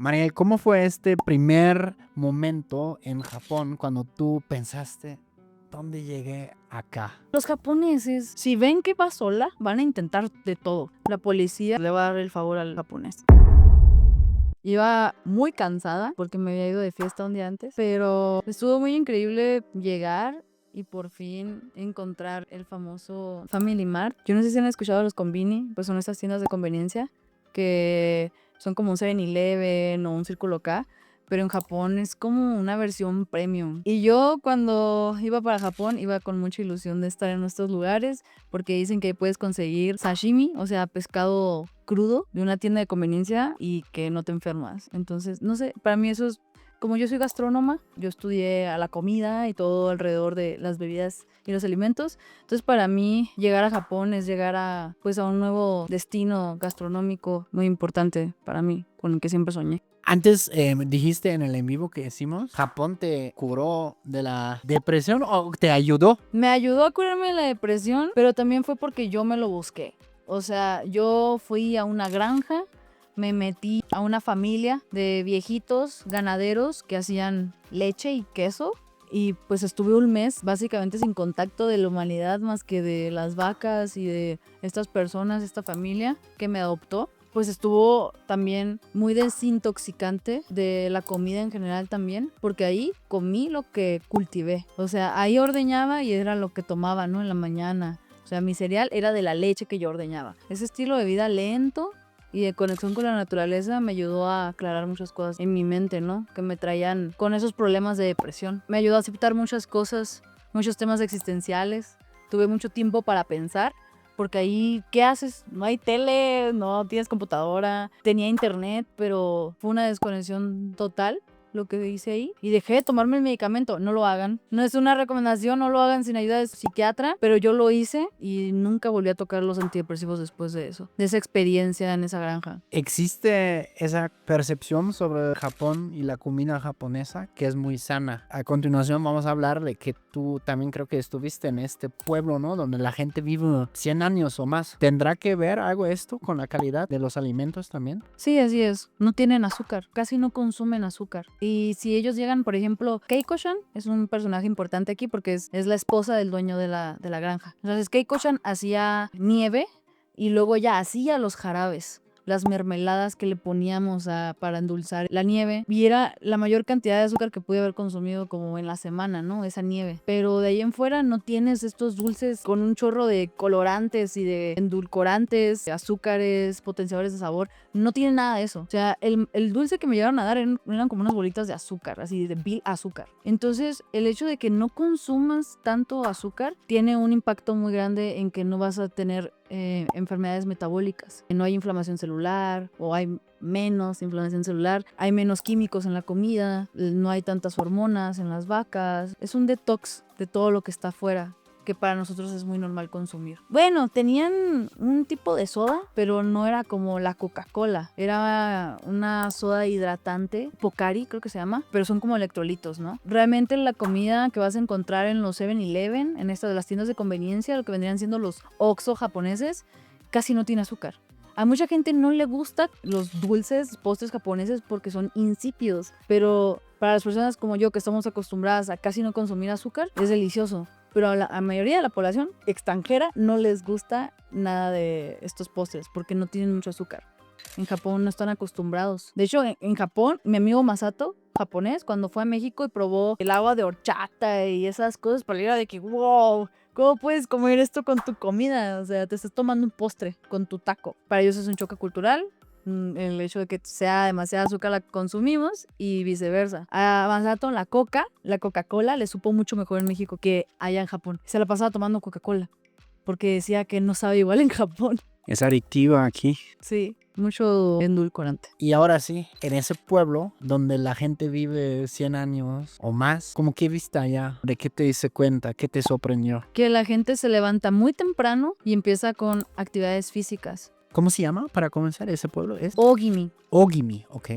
María, ¿y cómo fue este primer momento en Japón cuando tú pensaste, ¿dónde llegué acá? Los japoneses, si ven que va sola, van a intentar de todo. La policía le va a dar el favor al japonés. Iba muy cansada porque me había ido de fiesta un día antes, pero estuvo muy increíble llegar y por fin encontrar el famoso Family Mart. Yo no sé si han escuchado los Konbini, pues son estas tiendas de conveniencia que son como un 7-Eleven o un Círculo K, pero en Japón es como una versión premium. Y yo cuando iba para Japón iba con mucha ilusión de estar en estos lugares porque dicen que puedes conseguir sashimi, o sea, pescado crudo de una tienda de conveniencia y que no te enfermas. Entonces, no sé, para mí eso es, como yo soy gastrónoma, yo estudié a la comida y todo alrededor de las bebidas y los alimentos. Entonces, para mí llegar a Japón es llegar a pues a un nuevo destino gastronómico muy importante para mí, con el que siempre soñé. Antes dijiste en el en vivo que hicimos, ¿Japón te curó de la depresión o te ayudó? Me ayudó a curarme de la depresión, pero también fue porque yo me lo busqué. O sea, yo fui a una granja, me metí a una familia de viejitos ganaderos que hacían leche y queso. Y pues estuve un mes básicamente sin contacto de la humanidad más que de las vacas y de estas personas, esta familia que me adoptó. Pues estuvo también muy desintoxicante de la comida en general también, porque ahí comí lo que cultivé. O sea, ahí ordeñaba y era lo que tomaba, ¿no? En la mañana. O sea, mi cereal era de la leche que yo ordeñaba. Ese estilo de vida lento y de conexión con la naturaleza me ayudó a aclarar muchas cosas en mi mente, ¿no? Que me traían con esos problemas de depresión. Me ayudó a aceptar muchas cosas, muchos temas existenciales. Tuve mucho tiempo para pensar, porque ahí, ¿qué haces? No hay tele, no tienes computadora. Tenía internet, pero fue una desconexión total lo que hice ahí. Y dejé de tomarme el medicamento. No lo hagan. No es una recomendación, no lo hagan sin ayuda de psiquiatra, pero yo lo hice y nunca volví a tocar los antidepresivos después de eso. De esa experiencia en esa granja. ¿Existe esa percepción sobre Japón y la comida japonesa que es muy sana? A continuación vamos a hablar de que tú también creo que estuviste en este pueblo, ¿no? Donde la gente vive 100 años o más. ¿Tendrá que ver algo esto con la calidad de los alimentos también? Sí, así es. No tienen azúcar. Casi no consumen azúcar. Y si ellos llegan, por ejemplo, Keiko-chan es un personaje importante aquí porque es la esposa del dueño de la granja. Entonces, Keiko-chan hacía nieve y luego ya hacía los jarabes, las mermeladas que le poníamos para endulzar la nieve. Y era la mayor cantidad de azúcar que pude haber consumido como en la semana, ¿no? Esa nieve. Pero de ahí en fuera no tienes estos dulces con un chorro de colorantes y de endulcorantes, de azúcares, potenciadores de sabor. No tiene nada de eso. O sea, el dulce que me llegaron a dar eran como unas bolitas de azúcar, así de vil azúcar. Entonces, el hecho de que no consumas tanto azúcar tiene un impacto muy grande en que no vas a tener enfermedades metabólicas. No hay inflamación celular o hay menos inflamación celular, hay menos químicos en la comida, no hay tantas hormonas en las vacas. Es un detox de todo lo que está afuera, que para nosotros es muy normal consumir. Bueno, tenían un tipo de soda, pero no era como la Coca-Cola. Era una soda hidratante, Pocari creo que se llama, pero son como electrolitos, ¿no? Realmente la comida que vas a encontrar en los 7-Eleven, en estas de las tiendas de conveniencia, lo que vendrían siendo los Oxxo japoneses, casi no tiene azúcar. A mucha gente no le gustan los dulces postres japoneses porque son insípidos, pero para las personas como yo que estamos acostumbradas a casi no consumir azúcar, es delicioso. Pero a la mayoría de la población extranjera no les gusta nada de estos postres porque no tienen mucho azúcar. En Japón no están acostumbrados. De hecho, en Japón, mi amigo Masato, japonés, cuando fue a México y probó el agua de horchata y esas cosas, para él era de que, wow, ¿cómo puedes comer esto con tu comida? O sea, te estás tomando un postre con tu taco. Para ellos es un choque cultural. El hecho de que sea demasiada azúcar la consumimos y viceversa. A Masato la Coca-Cola le supo mucho mejor en México que allá en Japón. Se la pasaba tomando Coca-Cola porque decía que no sabe igual en Japón. Es adictiva aquí. Sí, mucho endulcorante. Y ahora sí, en ese pueblo donde la gente vive 100 años o más, ¿cómo qué viste allá? ¿De qué te diste cuenta? ¿Qué te sorprendió? Que la gente se levanta muy temprano y empieza con actividades físicas. ¿Cómo se llama para comenzar ese pueblo? Es Ogimi. Ogimi, ok.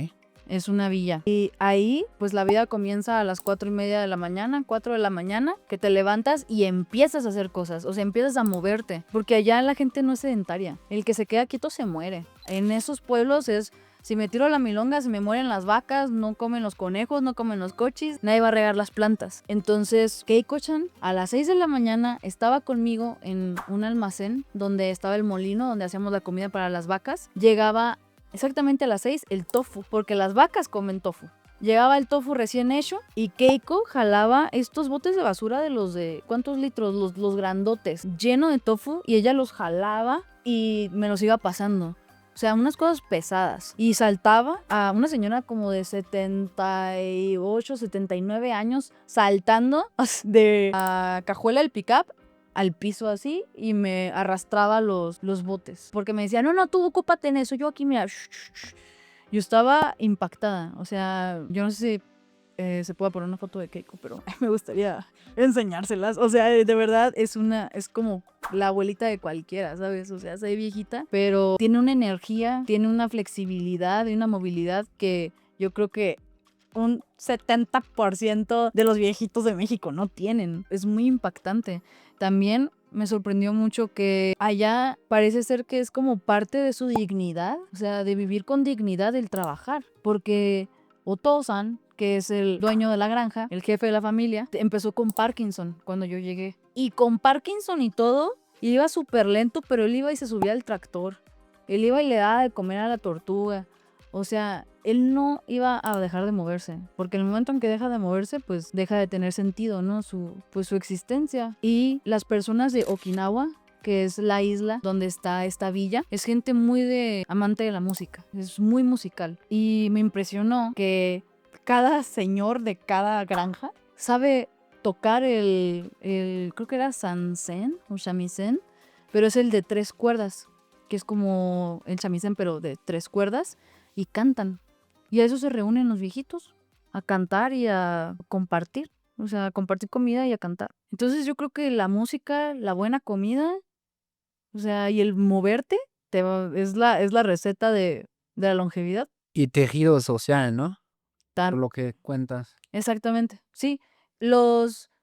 Es una villa. Y ahí, pues la vida comienza a las 4:30 de la mañana, 4 de la mañana, que te levantas y empiezas a hacer cosas. O sea, empiezas a moverte. Porque allá la gente no es sedentaria. El que se queda quieto se muere. En esos pueblos es si me tiro la milonga se me mueren las vacas, no comen los conejos, no comen los cochis, nadie va a regar las plantas. Entonces Keiko-chan a las 6 de la mañana estaba conmigo en un almacén donde estaba el molino, donde hacíamos la comida para las vacas. Llegaba exactamente a las 6 el tofu, porque las vacas comen tofu. Llegaba el tofu recién hecho y Keiko jalaba estos botes de basura de los de... ¿Cuántos litros? Los grandotes, lleno de tofu, y ella los jalaba y me los iba pasando. O sea, unas cosas pesadas. Y saltaba a una señora como de 78, 79 años, saltando de la cajuela del pickup al piso así y me arrastraba los botes. Porque me decía, no, tú ocúpate en eso, yo aquí, mira. Yo estaba impactada. O sea, yo no sé si se puede poner una foto de Keiko, pero me gustaría enseñárselas. O sea, de verdad es como la abuelita de cualquiera, ¿sabes? O sea, se ve viejita, pero tiene una energía, tiene una flexibilidad y una movilidad que yo creo que un 70% de los viejitos de México no tienen. Es muy impactante. También me sorprendió mucho que allá parece ser que es como parte de su dignidad, o sea, de vivir con dignidad el trabajar, porque Otosan, que es el dueño de la granja, el jefe de la familia, empezó con Parkinson cuando yo llegué. Y con Parkinson y todo, iba súper lento, pero él iba y se subía al tractor. Él iba y le daba de comer a la tortuga. O sea, él no iba a dejar de moverse, porque en el momento en que deja de moverse, pues deja de tener sentido, ¿no? Su existencia. Y las personas de Okinawa, que es la isla donde está esta villa, es gente muy amante de la música, es muy musical. Y me impresionó que cada señor de cada granja sabe tocar creo que era sansen o shamisen, pero es el de 3 cuerdas, que es como el shamisen pero de 3 cuerdas, y cantan. Y a eso se reúnen los viejitos, a cantar y a compartir. O sea, a compartir comida y a cantar. Entonces yo creo que la música, la buena comida, o sea, y el moverte es la receta de la longevidad. Y tejido social, ¿no? Tan- Por lo que cuentas. Exactamente. Sí,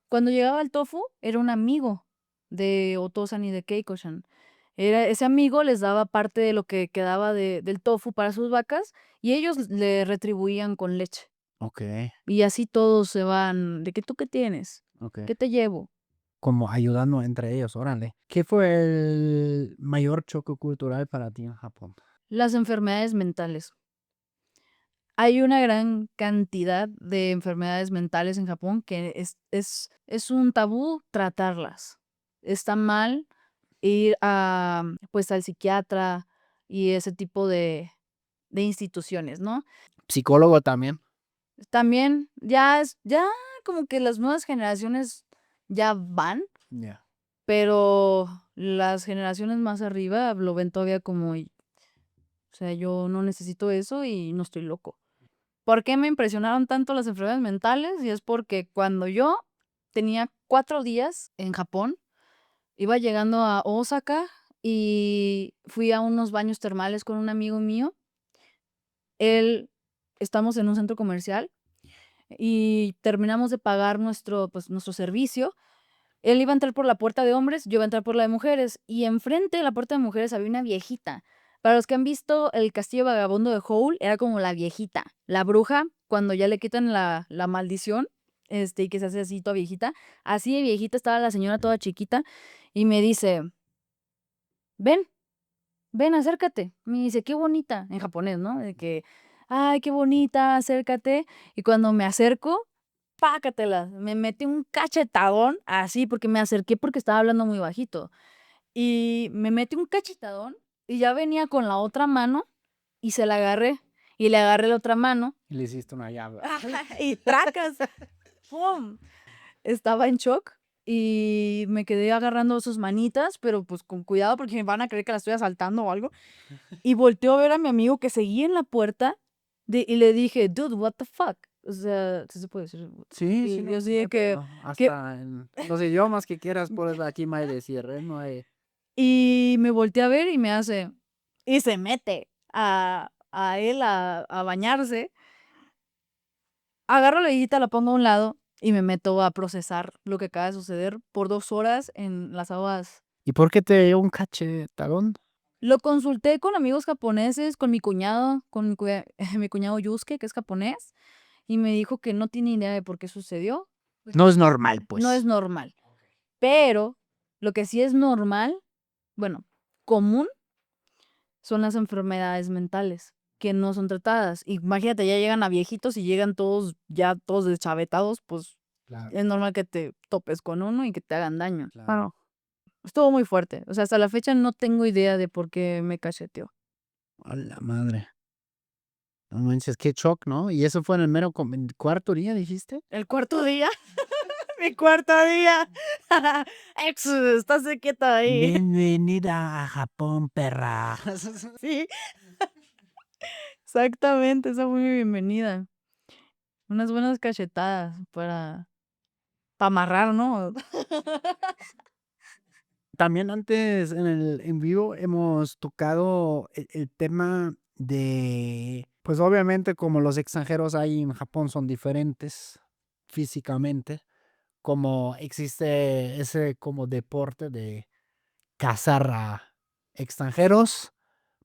cuando llegaba el tofu, era un amigo de Otosan y de Keiko-chan. Ese amigo les daba parte de lo que quedaba del tofu para sus vacas y ellos le retribuían con leche. Ok, Y así todos se van, ¿de qué tú qué tienes? ok. ¿Qué te llevo? Como ayudando entre ellos, órale. ¿Qué fue el mayor choque cultural para ti en Japón? Las enfermedades mentales. Hay una gran cantidad de enfermedades mentales en Japón que es un tabú tratarlas. Está mal ir pues al psiquiatra y ese tipo de instituciones, ¿no? Psicólogo también. También ya como que las nuevas generaciones ya van, Ya. pero las generaciones más arriba lo ven todavía como, o sea, yo no necesito eso y no estoy loco. ¿Por qué me impresionaron tanto las enfermedades mentales? Y es porque cuando yo tenía 4 días en Japón, iba llegando a Osaka y fui a unos baños termales con un amigo mío. Estamos en un centro comercial y terminamos de pagar nuestro servicio. Él iba a entrar por la puerta de hombres, yo iba a entrar por la de mujeres. Y enfrente de la puerta de mujeres había una viejita. Para los que han visto El Castillo Vagabundo de Howl, era como la viejita, la bruja, cuando ya le quitan la maldición, y que se hace así toda viejita. Así de viejita estaba la señora toda chiquita y me dice, ven, ven, acércate. Me dice, qué bonita, en japonés, ¿no? De que, ay, qué bonita, acércate. Y cuando me acerco, pácatelas, me metí un cachetadón, así, porque me acerqué porque estaba hablando muy bajito. Y me metí un cachetadón y ya venía con la otra mano y se la agarré. Y le agarré la otra mano Y le hiciste una llave. y tracas, ¡pum! Estaba en shock y me quedé agarrando sus manitas, pero pues con cuidado porque me van a creer que la estoy asaltando o algo. Y volteó a ver a mi amigo que seguía en la puerta y le dije, dude, what the fuck? O sea, ¿sí se puede decir? Sí, sí, Y no, yo no así de hay que, pedo. Hasta en los idiomas que quieras puedes aquí me decir, ¿eh? No hay... y me volteé a ver y me hace, y se mete a él a bañarse. Agarro la viejita, la pongo a un lado y me meto a procesar lo que acaba de suceder por 2 horas en las aguas. ¿Y por qué te dio un cachetadón? Lo consulté con amigos japoneses, con mi cuñado, mi cuñado Yusuke, que es japonés, y me dijo que no tiene idea de por qué sucedió. No es normal, No es pues. normal. Pero lo que sí es normal, bueno, común, son las enfermedades mentales que no son tratadas. Imagínate, ya llegan a viejitos y llegan todos, ya todos deschavetados, pues Claro, es normal que te topes con uno y que te hagan daño. claro. Estuvo muy fuerte. O sea, hasta la fecha no tengo idea de por qué me cacheteó. A la madre. No manches, qué shock, ¿no? Y eso fue en el mero cuarto día, dijiste. El cuarto día, mi cuarto día. Ex, estás quieta ahí. Bienvenida a Japón, perra. Sí, exactamente, esa fue mi bienvenida. Unas buenas cachetadas para amarrar, ¿no? También antes en el en vivo hemos tocado el tema de, pues obviamente como los extranjeros ahí en Japón son diferentes físicamente, como existe ese como deporte de cazar a extranjeros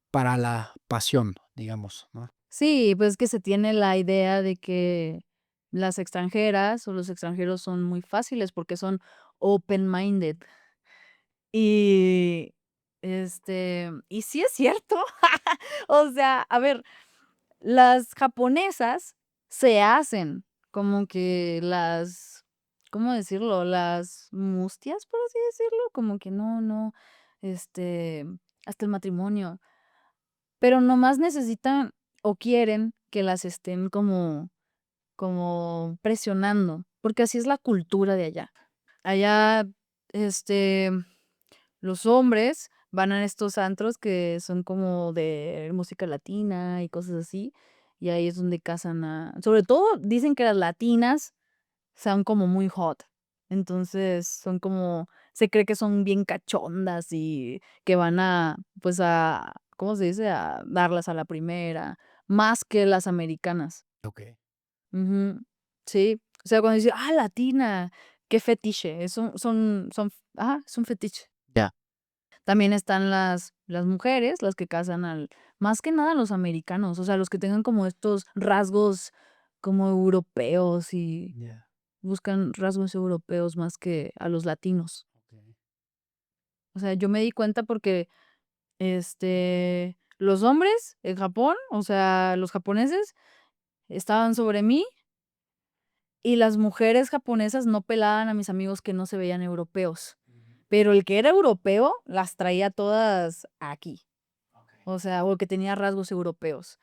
para la pasión, digamos, ¿no? Sí, pues que se tiene la idea de que las extranjeras o los extranjeros son muy fáciles porque son open-minded. Y, y sí es cierto. O sea, a ver, las japonesas se hacen como que las, ¿cómo decirlo? Las mustias, por así decirlo, como que no, este, hasta el matrimonio. Pero nomás necesitan o quieren que las estén como presionando, porque así es la cultura de allá. Allá, este, los hombres van a estos antros que son como de música latina y cosas así, y ahí es donde casan a sobre todo dicen que las latinas son como muy hot. Entonces, son como se cree que son bien cachondas y que van a, pues, a, ¿cómo se dice? A darlas a la primera, más que las americanas. Ok. Ujú. Sí, o sea, cuando dice: "Ah, latina, qué fetiche", es un fetiche. Ya. También están las mujeres, las que casan al más que nada los americanos, o sea, los que tengan como estos rasgos como europeos y Ya. buscan rasgos europeos más que a los latinos. Ok. O sea, yo me di cuenta porque, los hombres en Japón, o sea, los japoneses estaban sobre mí y las mujeres japonesas no pelaban a mis amigos que no se veían europeos, pero el que era europeo las traía todas aquí. O sea, o que tenía rasgos europeos.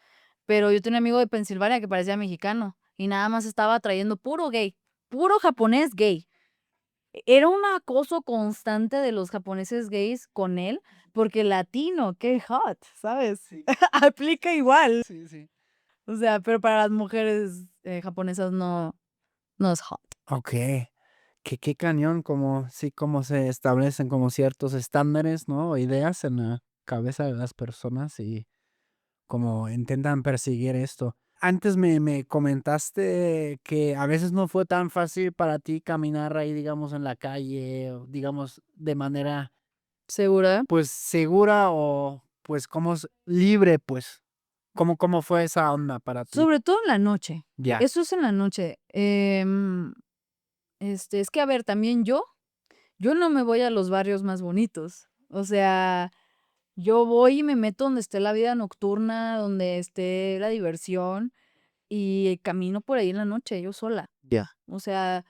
Pero yo tenía un amigo de Pensilvania que parecía mexicano y nada más estaba trayendo puro gay, puro japonés gay. Era un acoso constante de los japoneses gays con él, porque latino, qué hot, ¿sabes? Sí. Aplica igual. Sí, sí. O sea, pero para las mujeres japonesas no es hot. Ok. Qué cañón, como, sí, cómo se establecen como ciertos estándares, ¿no? O ideas en la cabeza de las personas y como intentan perseguir esto. Antes me comentaste que a veces no fue tan fácil para ti caminar ahí, digamos, en la calle, o digamos, de manera, ¿Segura? pues, segura o, pues, como libre, pues. ¿Cómo fue esa onda para ti? Sobre todo en la noche. Ya. Eso es en la noche. Es que a ver, también yo no me voy a los barrios más bonitos. O sea, yo voy y me meto donde esté la vida nocturna, donde esté la diversión y camino por ahí en la noche, yo sola. Ya. O sea,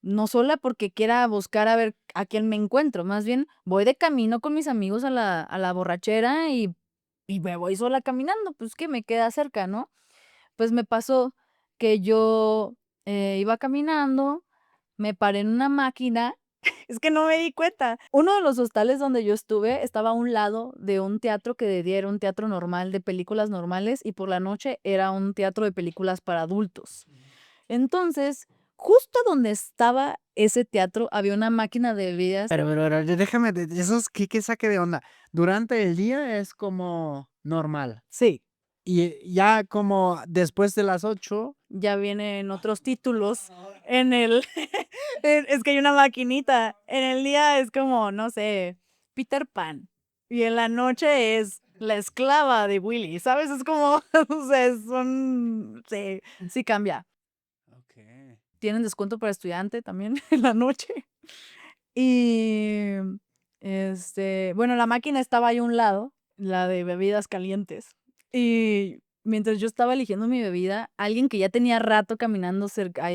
no sola porque quiera buscar a ver a quién me encuentro, más bien voy de camino con mis amigos a la borrachera y me voy sola caminando, pues que me queda cerca, ¿no? Pues me pasó que yo iba caminando, me paré en una máquina. Es que no me di cuenta. Uno de los hostales donde yo estuve estaba a un lado de un teatro que de día era un teatro normal de películas normales y por la noche era un teatro de películas para adultos. Entonces, justo donde estaba ese teatro había una máquina de bebidas. Pero, déjame, esos, qué saque de onda. Durante el día es como normal. Sí, Y ya como después de las 8. ya vienen otros títulos en el es que hay una maquinita. En el día es como, no sé, Peter Pan. y en la noche es la esclava de Willy, ¿sabes? Es como, o sea, sí, sí cambia. Okay. Tienen descuento para estudiante también en la noche. Y, bueno, la máquina estaba ahí a un lado, la de bebidas calientes. Y mientras yo estaba eligiendo mi bebida, alguien que ya tenía rato caminando cerca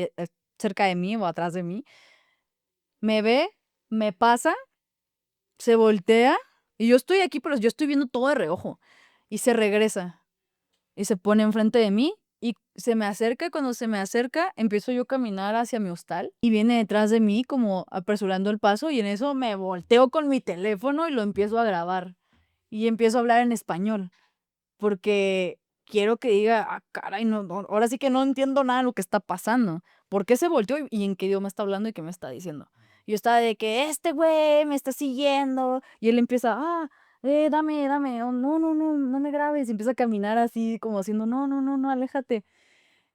de mí o atrás de mí, me ve, me pasa, se voltea y yo estoy aquí, pero yo estoy viendo todo de reojo. Y se regresa y se pone enfrente de mí y se me acerca. Y cuando se me acerca, empiezo yo a caminar hacia mi hostal y viene detrás de mí como apresurando el paso y en eso me volteo con mi teléfono y lo empiezo a grabar y empiezo a hablar en español porque quiero que diga, ah, caray, no, ahora sí que no entiendo nada de lo que está pasando. ¿Por qué se volteó y en qué idioma está hablando y qué me está diciendo? Y yo estaba de que este güey me está siguiendo y él empieza, dame, oh, no, no, no, no me grabes. Y empieza a caminar así como haciendo, no, no, no, no, aléjate.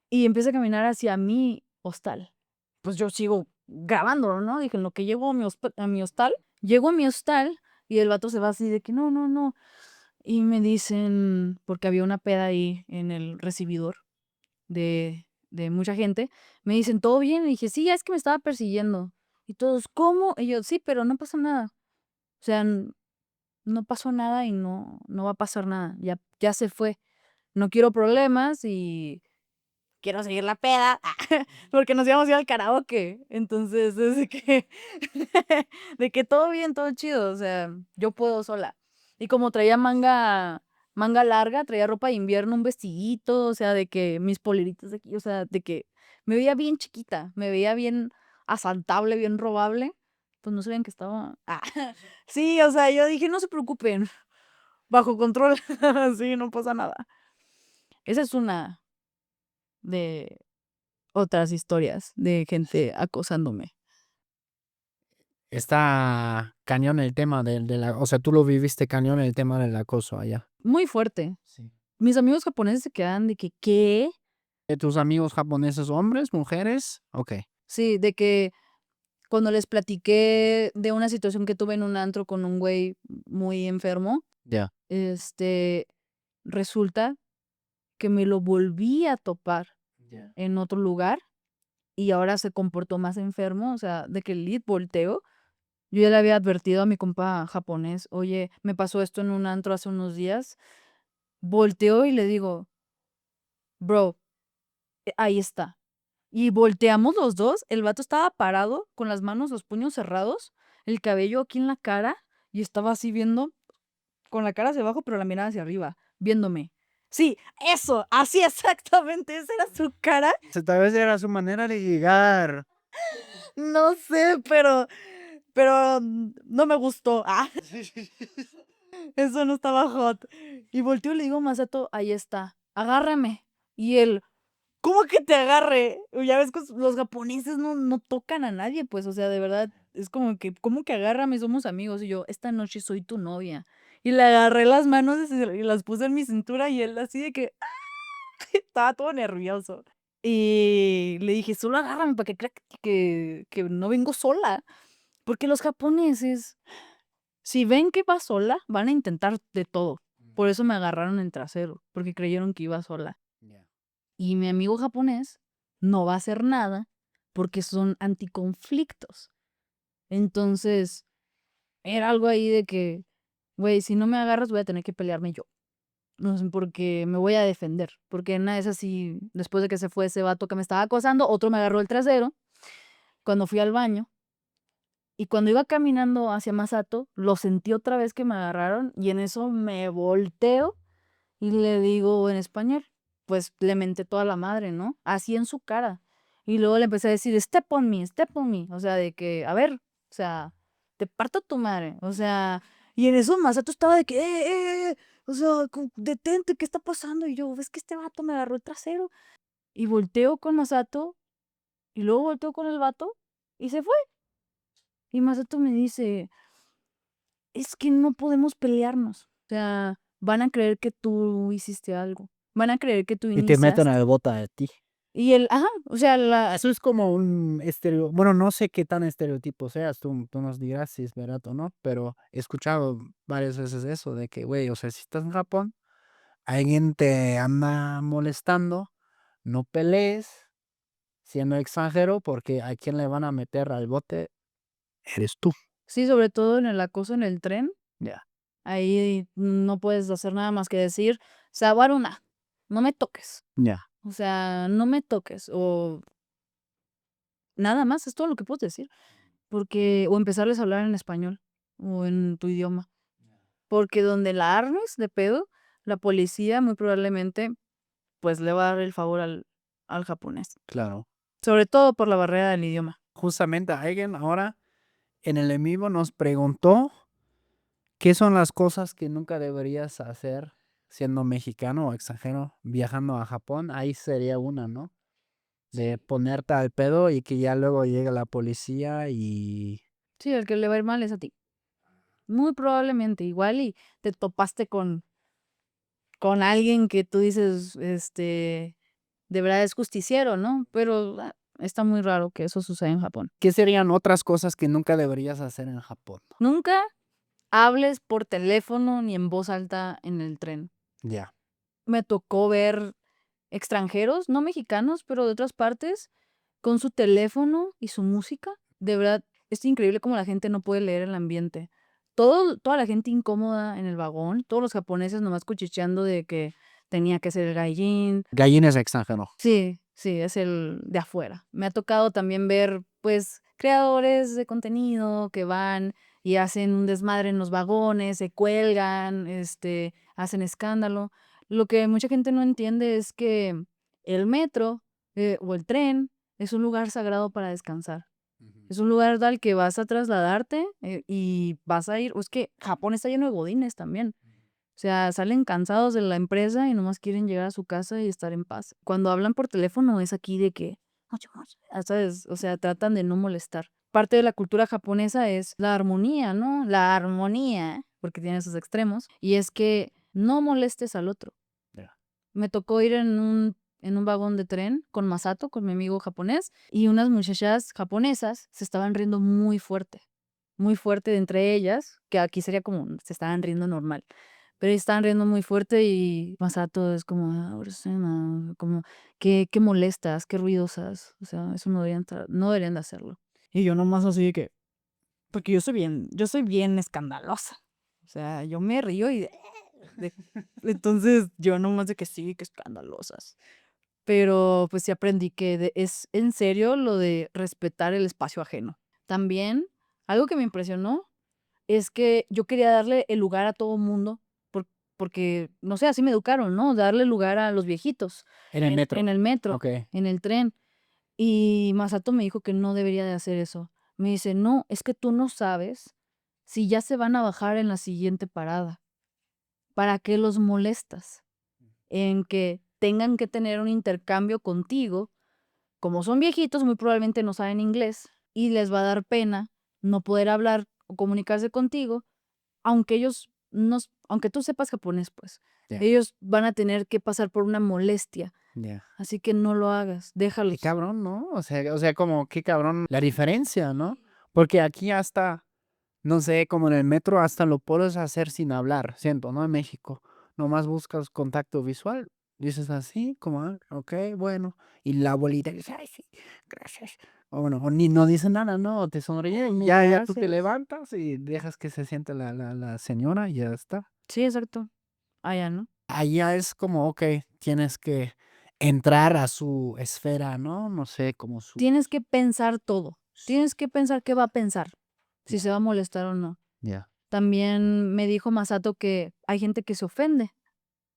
Y empieza a caminar hacia mi hostal. Pues yo sigo grabándolo, ¿no? Dije, en lo que llego a mi hostal, llego a mi hostal y el vato se va así de que no, no, no. Y me dicen, porque había una peda ahí en el recibidor de mucha gente, me dicen, ¿todo bien? Y dije, sí, es que me estaba persiguiendo. Y todos, ¿cómo? Y yo, sí, pero no pasa nada. O sea, no pasó nada y no va a pasar nada. Ya se fue. No quiero problemas y quiero seguir la peda, porque nos íbamos a ir al karaoke. Entonces, desde que, de que todo bien, todo chido, o sea, yo puedo sola. Y como traía manga larga, traía ropa de invierno, un vestidito, o sea, de que mis poleritas de aquí, o sea, de que me veía bien chiquita, me veía bien asaltable, bien robable. Pues no sabían que estaba. Sí, o sea, yo dije, no se preocupen, bajo control, sí, no pasa nada. Esa es una de otras historias de gente acosándome. Está cañón el tema o sea, tú lo viviste cañón el tema del acoso allá. Muy fuerte. Sí. Mis amigos japoneses se quedan de que, ¿qué? ¿De tus amigos japoneses, hombres, mujeres? Ok. Sí, de que cuando les platiqué de una situación que tuve en un antro con un güey muy enfermo, Ya. resulta que me lo volví a topar Ya. en otro lugar y ahora se comportó más enfermo, o sea, de que el lead volteó. Yo ya le había advertido a mi compa japonés, oye, me pasó esto en un antro hace unos días. Volteó y le digo, bro, ahí está. Y volteamos los dos, el vato estaba parado con las manos, los puños cerrados, el cabello aquí en la cara y estaba así viendo, con la cara hacia abajo, pero la mirada hacia arriba, viéndome. Sí, eso, así exactamente, esa era su cara. Tal vez era su manera de llegar. No sé, pero no me gustó. Eso no estaba hot. Y volteo y le digo, Masato, ahí está, agárrame. Y él, ¿cómo que te agarre? Ya ves que los japoneses no tocan a nadie, pues, o sea, de verdad, es como que, ¿cómo que agárrame? Somos amigos. Y yo, esta noche soy tu novia. Y le agarré las manos y las puse en mi cintura y él así de que estaba todo nervioso. Y le dije, solo agárrame para que crea que no vengo sola. Porque los japoneses, si ven que va sola, van a intentar de todo. Por eso me agarraron en trasero, porque creyeron que iba sola. Ya. Y mi amigo japonés no va a hacer nada porque son anticonflictos. Entonces, era algo ahí de que, güey, si no me agarras voy a tener que pelearme yo. No sé, porque me voy a defender. Porque en una de esas sí, después de que se fue ese vato que me estaba acosando, otro me agarró el trasero cuando fui al baño. Y cuando iba caminando hacia Masato, lo sentí otra vez que me agarraron y en eso me volteo y le digo en español, pues le menté toda la madre, ¿no? Así en su cara. Y luego le empecé a decir, step on me. O sea, de que, a ver, o sea, te parto tu madre. O sea, y en eso Masato estaba de que, o sea, detente, ¿qué está pasando? Y yo, ¿ves que este vato me agarró el trasero? Y volteo con Masato y luego volteo con el vato y se fue. Y Masato me dice, es que no podemos pelearnos. O sea, van a creer que tú hiciste algo. Van a creer que tú Y te meten iniciaste. al bota de ti. Y o sea, Eso es como un bueno, no sé qué tan estereotipo seas, tú nos dirás si es verdad o no, pero he escuchado varias veces eso de que, güey, o sea, si estás en Japón, alguien te anda molestando, no pelees siendo extranjero porque a quién le van a meter al bote eres tú. sí, sobre todo en el acoso en el tren, Ya. ahí no puedes hacer nada más que decir, Sabaruna, no me toques. Ya. O sea, no me toques. O nada más, es todo lo que puedes decir. O empezarles a hablar en español o en tu idioma. Porque donde la armes de pedo, la policía muy probablemente pues le va a dar el favor al japonés. Claro. Sobre todo por la barrera del idioma. Justamente alguien ahora en el en vivo nos preguntó qué son las cosas que nunca deberías hacer siendo mexicano o extranjero viajando a Japón. Ahí sería una, ¿no? De ponerte al pedo y que ya luego llegue la policía y... Sí, el que le va a ir mal es a ti. Muy probablemente, igual y te topaste con alguien que tú dices, de verdad es justiciero, ¿no? Pero está muy raro que eso suceda en Japón. ¿Qué serían otras cosas que nunca deberías hacer en Japón? Nunca hables por teléfono ni en voz alta en el tren. Ya. Me tocó ver extranjeros, no mexicanos, pero de otras partes, con su teléfono y su música. De verdad, es increíble cómo la gente no puede leer el ambiente. Toda la gente incómoda en el vagón, todos los japoneses nomás cuchicheando de que tenía que ser el gaijin. Gallina es extranjero. Sí, sí, es el de afuera. Me ha tocado también ver, pues, creadores de contenido que van y hacen un desmadre en los vagones, se cuelgan, hacen escándalo. Lo que mucha gente no entiende es que el metro o el tren es un lugar sagrado para descansar. Es un lugar al que vas a trasladarte y vas a ir. O es que Japón está lleno de godines también. O sea, salen cansados de la empresa y nomás quieren llegar a su casa y estar en paz. Cuando hablan por teléfono es aquí de que, ¿sabes? O sea, tratan de no molestar. Parte de la cultura japonesa es la armonía, ¿no? La armonía, porque tiene sus extremos, y es que no molestes al otro. Ya. Me tocó ir en un vagón de tren con Masato, con mi amigo japonés, y unas muchachas japonesas se estaban riendo muy fuerte de entre ellas, que aquí sería como se estaban riendo normal. Pero ellas estaban riendo muy fuerte y Masato es como, grosera, como, qué molestas, qué ruidosas. O sea, eso no deberían de hacerlo. Y yo nomás así de que, porque yo soy bien escandalosa. O sea, yo me río de- entonces yo nomás de que sí, que escandalosas. Pero pues sí aprendí que es en serio lo de respetar el espacio ajeno. También, algo que me impresionó es que yo quería darle el lugar a todo mundo, porque, no sé, así me educaron, ¿no? Darle lugar a los viejitos En el metro. en el metro, Ok. en el tren. Y Masato me dijo que no debería de hacer eso. Me dice, no, es que tú no sabes si ya se van a bajar en la siguiente parada. ¿Para qué los molestas? En que tengan que tener un intercambio contigo. Como son viejitos, muy probablemente no saben inglés y les va a dar pena no poder hablar o comunicarse contigo aunque ellos no, aunque tú sepas japonés, pues, Ya. ellos van a tener que pasar por una molestia. Ya. Así que no lo hagas, Qué déjalos. cabrón, ¿no? O sea, como qué cabrón la diferencia, ¿no? Porque aquí hasta, no sé, como en el metro hasta lo puedes hacer sin hablar, siento, ¿no? En México, nomás buscas contacto visual, dices así, como, ok, bueno, y la abuelita dice, ay, sí, gracias. O bueno, o ni no dice nada, ¿no? O te sonríe y ya tú te levantas y dejas que se siente la señora y ya está. Sí, exacto. Allá, ¿no? Allá es como, ok, tienes que entrar a su esfera, ¿no? No sé, como su... Tienes que pensar todo. Tienes que pensar qué va a pensar, si Ya, se va a molestar o no. ya. También me dijo Masato que hay gente que se ofende.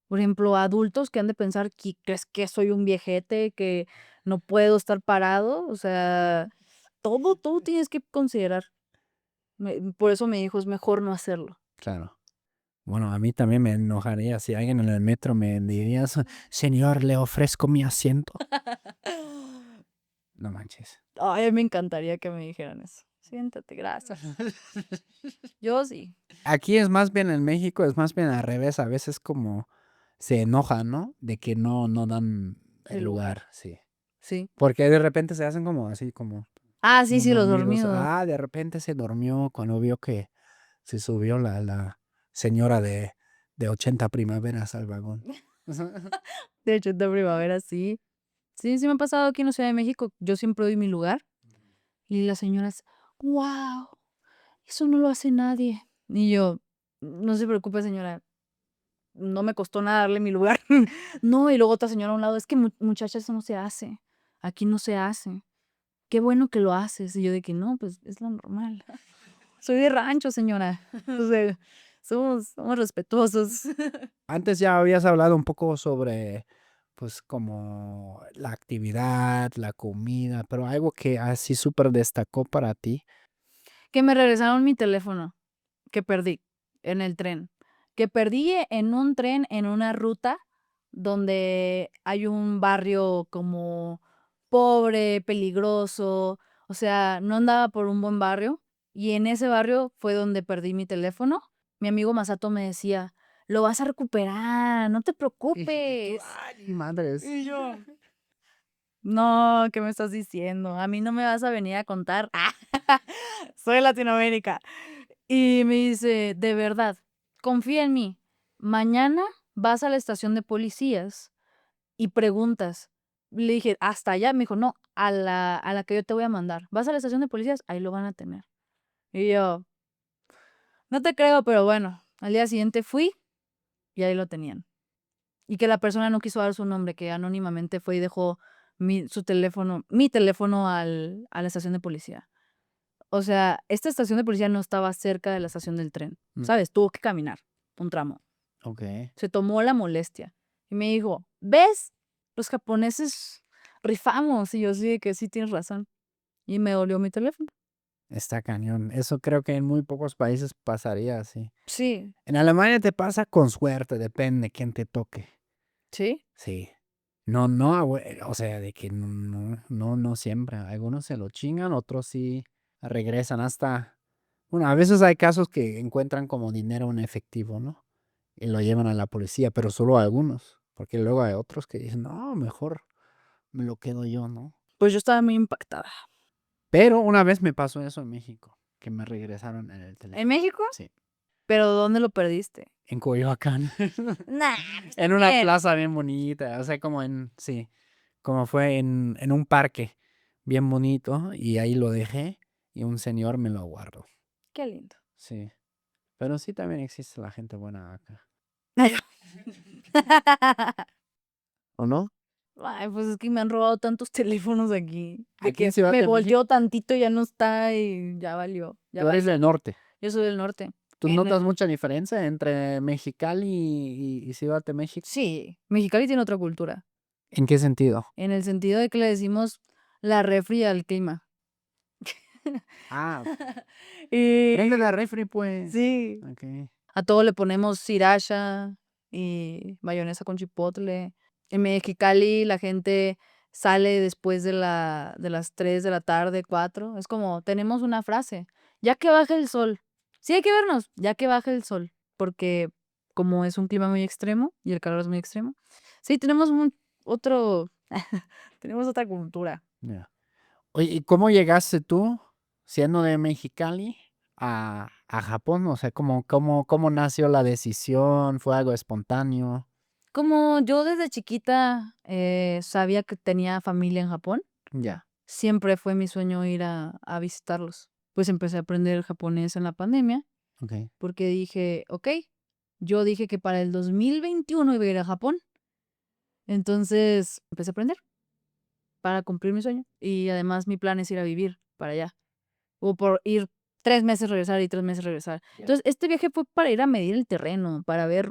Por ejemplo, adultos que han de pensar que crees que soy un viejete, que no puedo estar parado. O sea, todo tienes que considerar. Por eso me dijo, es mejor no hacerlo. Claro. Bueno, a mí también me enojaría si alguien en el metro me diría, señor, le ofrezco mi asiento. No manches. Ay, me encantaría que me dijeran eso. Siéntate, gracias. Yo sí. Aquí es más bien en México, es más bien al revés. A veces como se enojan, ¿no? De que no dan el El lugar. lugar, sí. Sí. Porque de repente se hacen como así, como, Ah, sí, como sí, los dormidos. dormidos. Ah, de repente se durmió cuando vio que se subió la señora de 80 primaveras al vagón. De hecho, de primavera, sí. Sí, sí me ha pasado aquí en la Ciudad de México. Yo siempre doy mi lugar y las señoras, wow, eso no lo hace nadie. Y yo, no se preocupe, señora, no me costó nada darle mi lugar. No, y luego otra señora a un lado, es que muchacha, eso no se hace. Aquí no se hace. Qué bueno que lo haces. Y yo de que no, pues es lo normal. Soy de rancho, señora. O sea, somos respetuosos. Antes ya habías hablado un poco sobre, pues, como la actividad, la comida, pero algo que así súper destacó para ti. Que me regresaron mi teléfono, que perdí en el tren. Que perdí en un tren en una ruta donde hay un barrio como pobre, peligroso, o sea, no andaba por un buen barrio. Y en ese barrio fue donde perdí mi teléfono. Mi amigo Masato me decía, lo vas a recuperar, no te Y tú, preocupes. ay, madres. Y yo, no, ¿qué me estás diciendo? A mí no me vas a venir a contar. Soy Latinoamérica. Y me dice, de verdad, confía en mí. Mañana vas a la estación de policías y preguntas. Le dije, hasta allá. Me dijo, no, a la que yo te voy a mandar. Vas a la estación de policías, ahí lo van a tener. Y yo, no te creo, pero bueno. Al día siguiente fui y ahí lo tenían. Y que la persona no quiso dar su nombre, que anónimamente fue y dejó mi teléfono a la estación de policía. O sea, esta estación de policía no estaba cerca de la estación del tren, Mm, ¿sabes? Tuvo que caminar un tramo. ok. Se tomó la molestia y me dijo, ¿ves? Los japoneses rifamos. Y yo sí, que sí tienes razón. Y me dolió mi teléfono. Está cañón. Eso creo que en muy pocos países pasaría así. Sí, En Alemania te pasa con suerte, depende quién te toque. sí. Sí. No, no, o sea, de que no siempre. Algunos se lo chingan, otros sí regresan hasta. Bueno, a veces hay casos que encuentran como dinero en efectivo, ¿no? Y lo llevan a la policía, pero solo algunos. Porque luego hay otros que dicen, no, mejor me lo quedo yo, ¿no? Pues yo estaba muy impactada. Pero una vez me pasó eso en México, que me regresaron en el ¿En teléfono. México? Sí. ¿Pero dónde lo perdiste? En Coyoacán. Nah, pues En una también. plaza bien bonita. O sea, sí, como fue en un parque bien bonito. Y ahí lo dejé y un señor me lo guardó. Qué lindo. Sí. Pero sí también existe la gente buena acá. ¿O no? Ay, pues es que me han robado tantos teléfonos aquí. De Aquí en que Ciudad me de México. volteó tantito y ya no está y ya valió. Ya Tú eres valió. del norte. Yo soy del norte. ¿Tú En notas el- mucha diferencia entre Mexicali y Ciudad de México? Sí, Mexicali tiene otra cultura. ¿En qué sentido? En el sentido de que le decimos la refri al clima. Ah, prende Y la refri, pues. sí, Ok. a todo le ponemos sriracha y mayonesa con chipotle. En Mexicali la gente sale después de las 3 de la tarde, 4. Es como, tenemos una frase, ya que baje el sol. Sí hay que vernos, ya que baje el sol. Porque como es un clima muy extremo y el calor es muy extremo. Sí, tenemos otro, tenemos otra cultura. Ya. Oye, ¿y cómo llegaste tú, siendo de Mexicali, a Japón? O sea, ¿cómo nació la decisión? ¿Fue algo espontáneo? Como yo desde chiquita sabía que tenía familia en Japón, Ya. siempre fue mi sueño ir a visitarlos. Pues empecé a aprender japonés en la pandemia Ok. porque dije, ok, yo dije que para el 2021 iba a ir a Japón. Entonces empecé a aprender para cumplir mi sueño. Y además mi plan es ir a vivir para allá. O por ir 3 meses regresar y 3 meses regresar. Ya. Entonces este viaje fue para ir a medir el terreno, para ver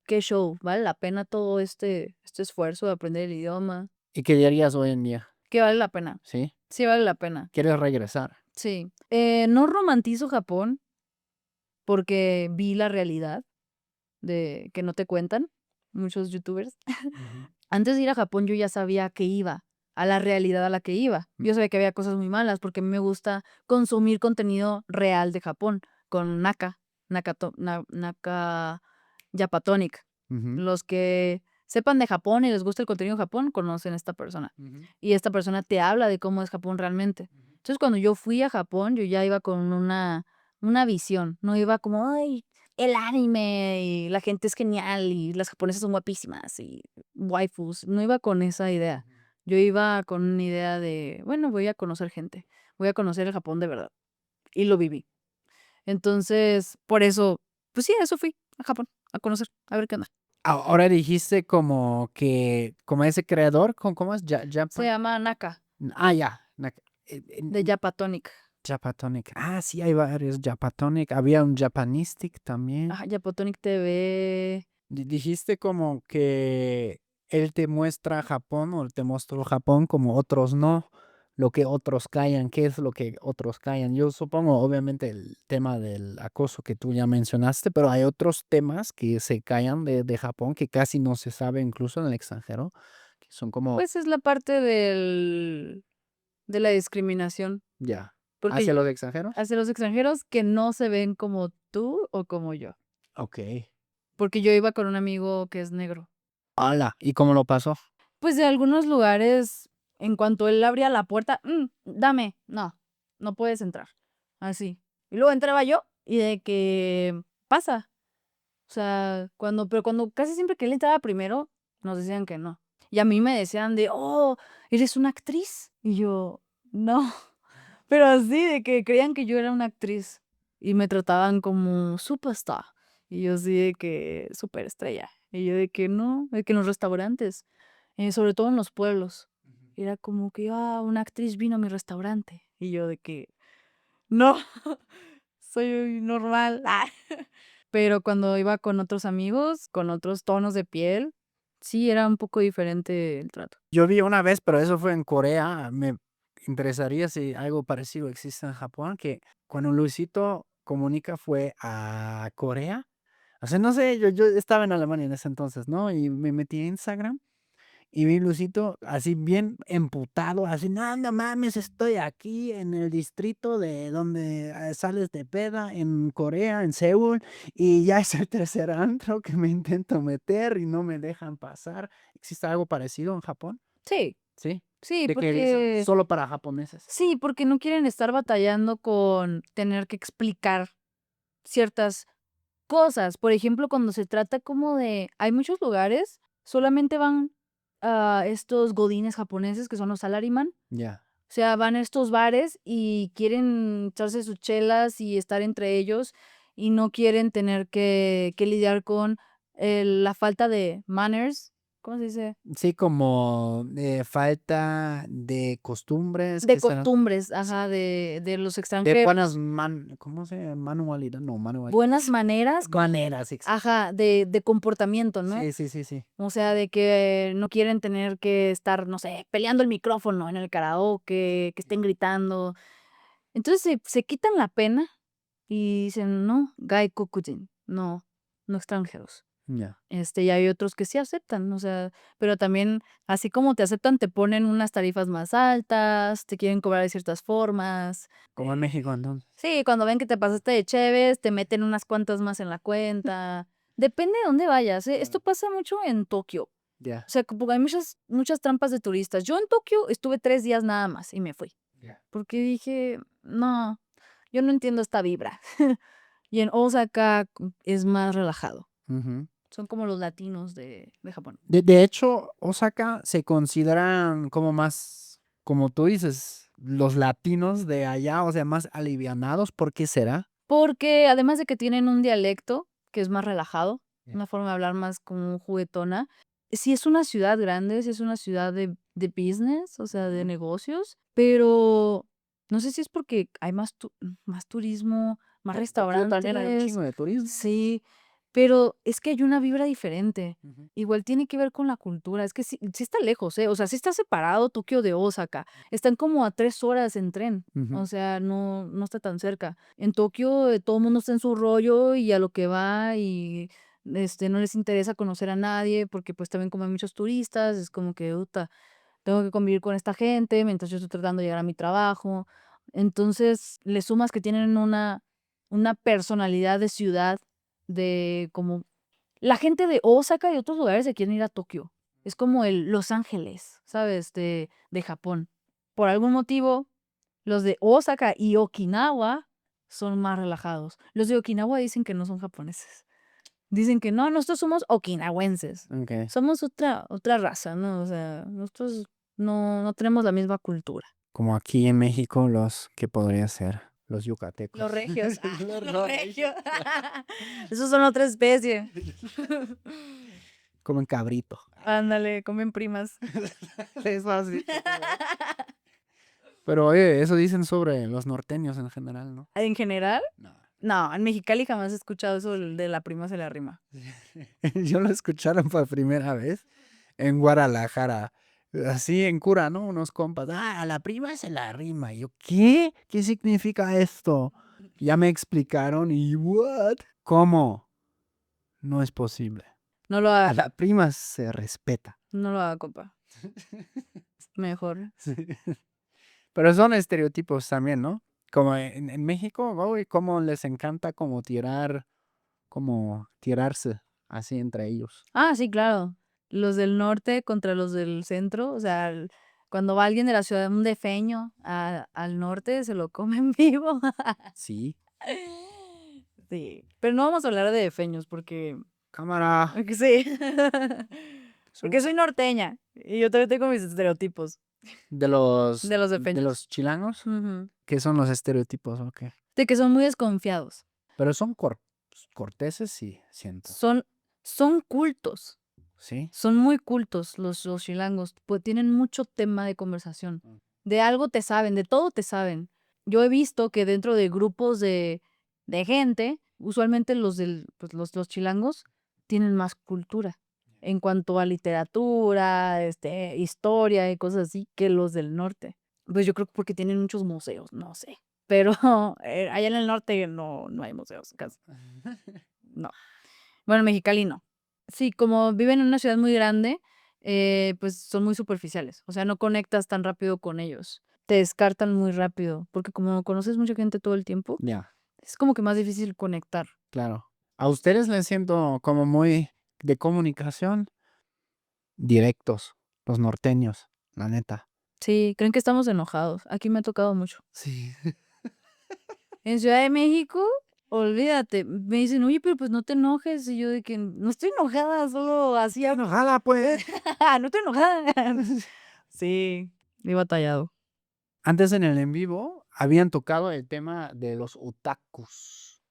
qué show, vale la pena todo este esfuerzo de aprender el idioma. ¿Y qué dirías hoy en día? Que vale la pena. ¿Sí? Sí, vale la pena. ¿Quieres regresar? Sí. No romantizo Japón porque vi la realidad de que no te cuentan muchos youtubers. Ujú. Antes de ir a Japón yo ya sabía que iba, a la realidad a la que iba. Yo sabía que había cosas muy malas porque a mí me gusta consumir contenido real de Japón con Naka Japatonic. Ujú. Los que sepan de Japón y les gusta el contenido de Japón, conocen a esta persona. Y esta persona te habla de cómo es Japón realmente. Entonces, cuando yo fui a Japón, yo ya iba con una visión. No iba como, ay, el anime y la gente es genial y las japonesas son guapísimas y waifus. No iba con esa idea. Yo iba con una idea de, bueno, voy a conocer gente. Voy a conocer el Japón de verdad. Y lo viví. Entonces, por eso, pues sí, a eso fui a Japón, a conocer, a ver qué onda. Ahora dijiste como que, como ese creador, ¿cómo es? Se llama Naka, Ya. de Japatonic. Japatonic. Sí, hay varios Japatonic. Había un Japanistic también. Ajá, Japatonic TV. Dijiste como que él te muestra Japón o te mostró Japón como otros no, lo que otros callan, qué es lo que otros callan. Yo supongo, obviamente, el tema del acoso que tú ya mencionaste, pero hay otros temas que se callan de Japón que casi no se sabe incluso en el extranjero, que son como, Pues es la parte de la discriminación. ya, hacia Porque los extranjeros. hacia los extranjeros que no se ven como tú o como yo. Ok. Porque yo iba con un amigo que es negro. Hola, ¿y cómo lo pasó? Pues de algunos lugares, en cuanto él abría la puerta, dame, no puedes entrar. Así. Y luego entraba yo y de que pasa. O sea, pero cuando casi siempre que él entraba primero, nos decían que no. Y a mí me decían de, oh, ¿eres una actriz? Y yo, no. Pero así, de que creían que yo era una actriz. Y me trataban como superstar. Y yo así de que superestrella. Y yo de que no, de que en los restaurantes, sobre todo en los pueblos, era como que, una actriz vino a mi restaurante. Y yo de que, no, soy normal. Pero cuando iba con otros amigos, con otros tonos de piel, sí era un poco diferente el trato. Yo vi una vez, pero eso fue en Corea. Me interesaría si algo parecido existe en Japón, que cuando Luisito Comunica fue a Corea, o sea, no sé, yo estaba en Alemania en ese entonces, ¿no? Y me metí a Instagram y vi Luisito así bien emputado, así, no, no mames, estoy aquí en el distrito de donde sales de peda en Corea, en Seúl, y ya es el tercer antro que me intento meter y no me dejan pasar. ¿Existe algo parecido en Japón? Sí, Sí, sí, de que es porque solo para japoneses. no quieren estar batallando con tener que explicar ciertas cosas. Por ejemplo, cuando se trata como de, hay muchos lugares, solamente van a estos godines japoneses que son los salaryman. Ya. O sea, van a estos bares y quieren echarse sus chelas y estar entre ellos y no quieren tener que lidiar con la falta de manners. ¿Cómo se dice? Sí, como falta de costumbres, De que será? costumbres, Sí. ajá, de los De extranjeros. buenas ¿cómo se llama? Manualidad, no, manualidad. Buenas maneras, Maneras, ajá, de comportamiento, ¿no? sí, sí, sí, sí. O sea, de que no quieren tener que estar, no sé, peleando el micrófono en el karaoke, que estén gritando. Entonces se quitan la pena y dicen, no, gaikokujin, no extranjeros. Ya. Y hay otros que sí aceptan, o sea, pero también, así como te aceptan, te ponen unas tarifas más altas, te quieren cobrar de ciertas formas. Como en México, entonces. Sí, cuando ven que te pasaste de cheves, te meten unas cuantas más en la cuenta. Depende de dónde vayas, ¿eh? Esto pasa mucho en Tokio. Ya. O sea, porque hay muchas trampas de turistas. Yo en Tokio estuve 3 días nada más y me fui, Ya. porque dije: "No, yo no entiendo esta vibra". Y en Osaka es más relajado. Ujú. Son como los latinos de Japón. De hecho, Osaka se consideran como más, como tú dices, los latinos de allá, o sea, más alivianados. ¿Por qué será? Porque además de que tienen un dialecto que es más relajado, Ya. una forma de hablar más como juguetona. Sí es una ciudad grande, sí es una ciudad de business, o sea, de Ujú. negocios, pero no sé si es porque hay más turismo, más Tokio también hay un restaurantes. chingo de turismo. Sí, pero es que hay una vibra diferente. Ujú. Igual tiene que ver con la cultura. Es que sí está lejos, ¿eh? O sea, sí está separado Tokio de Osaka. Están como a 3 horas en tren. Ujú. O sea, no está tan cerca. En Tokio, todo el mundo está en su rollo y a lo que va y, no les interesa conocer a nadie porque, pues, también como hay muchos turistas, es como que, tengo que convivir con esta gente mientras yo estoy tratando de llegar a mi trabajo. Entonces, le sumas que tienen una personalidad de ciudad, de como La gente de Osaka y otros lugares se quieren ir a Tokio. Es como el Los Ángeles, ¿sabes? De Japón. Por algún motivo, los de Osaka y Okinawa son más relajados. Los de Okinawa dicen que no son japoneses. Dicen que no, nosotros somos okinawenses. Ok. Somos otra raza, ¿no? O sea, nosotros no tenemos la misma cultura. Como aquí en México, los que podría ser los yucatecos. Los regios. Los Los regios. Esos son otra especie. Comen cabrito. Ándale, comen primas. Eso así. Pero oye, eso dicen sobre los norteños en general, ¿no? ¿En general? No. No, en Mexicali jamás he escuchado eso de la prima se la rima. Yo lo escucharon por primera vez en Guadalajara. Así en cura, ¿no? Unos compas. Ah, a la prima se la rima. Y yo, ¿qué? ¿Qué significa esto? Ya me explicaron y ¿what? ¿Cómo? No es posible. No lo A haga, la prima se respeta. no lo haga, compa. Mejor. Sí. Pero son estereotipos también, ¿no? Como en México, uy, cómo les encanta como tirarse así entre ellos. Ah, sí, claro. Los del norte contra los del centro. O sea, cuando va alguien de la ciudad, un defeño al norte, se lo comen vivo. Sí. Sí. Pero no vamos a hablar de defeños porque Cámara. porque sí. Son Porque soy norteña y yo también tengo mis estereotipos de los de los de defeños. los chilangos, Ujú. que son los estereotipos, ok. De que son muy desconfiados. Pero son corteses, sí, siento. Son cultos. ¿Sí? Son muy cultos los chilangos, pues tienen mucho tema de conversación. Mm. De algo te saben, de todo te saben. Yo he visto que dentro de grupos de gente, usualmente pues los chilangos tienen más cultura en cuanto a literatura, historia y cosas así que los del norte. Pues yo creo que porque tienen muchos museos, no sé. Pero allá en el norte no hay museos, casi. No. Bueno, en Mexicali no. Sí, como viven en una ciudad muy grande, pues son muy superficiales. O sea, no conectas tan rápido con ellos. Te descartan muy rápido, porque como conoces mucha gente todo el tiempo, Ya, es como que más difícil conectar. claro. A ustedes les siento como muy de comunicación directos, los norteños, la neta. Sí, creen que estamos enojados. Aquí me ha tocado mucho. Sí. En Ciudad de México, olvídate. Me dicen, oye, pero pues no te enojes. Y yo de que no estoy enojada, solo hacía. Enojada, pues. No estoy enojada. Sí, he batallado. Antes en el en vivo habían tocado el tema de los otakus.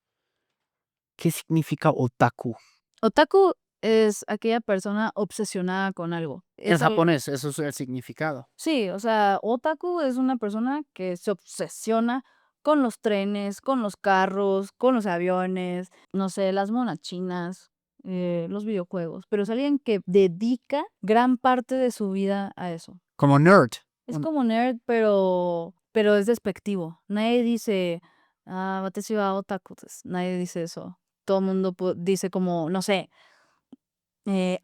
¿Qué significa otaku? Otaku es aquella persona obsesionada con algo. En japonés, eso es el significado. Sí, o sea, otaku es una persona que se obsesiona con los trenes, con los carros, con los aviones, no sé, las monas chinas, los videojuegos, pero es alguien que dedica gran parte de su vida a eso. Como nerd. Es como nerd, pero es despectivo. Nadie dice, watashi wa otaku desu. Nadie dice eso. Todo el mundo dice como, no sé,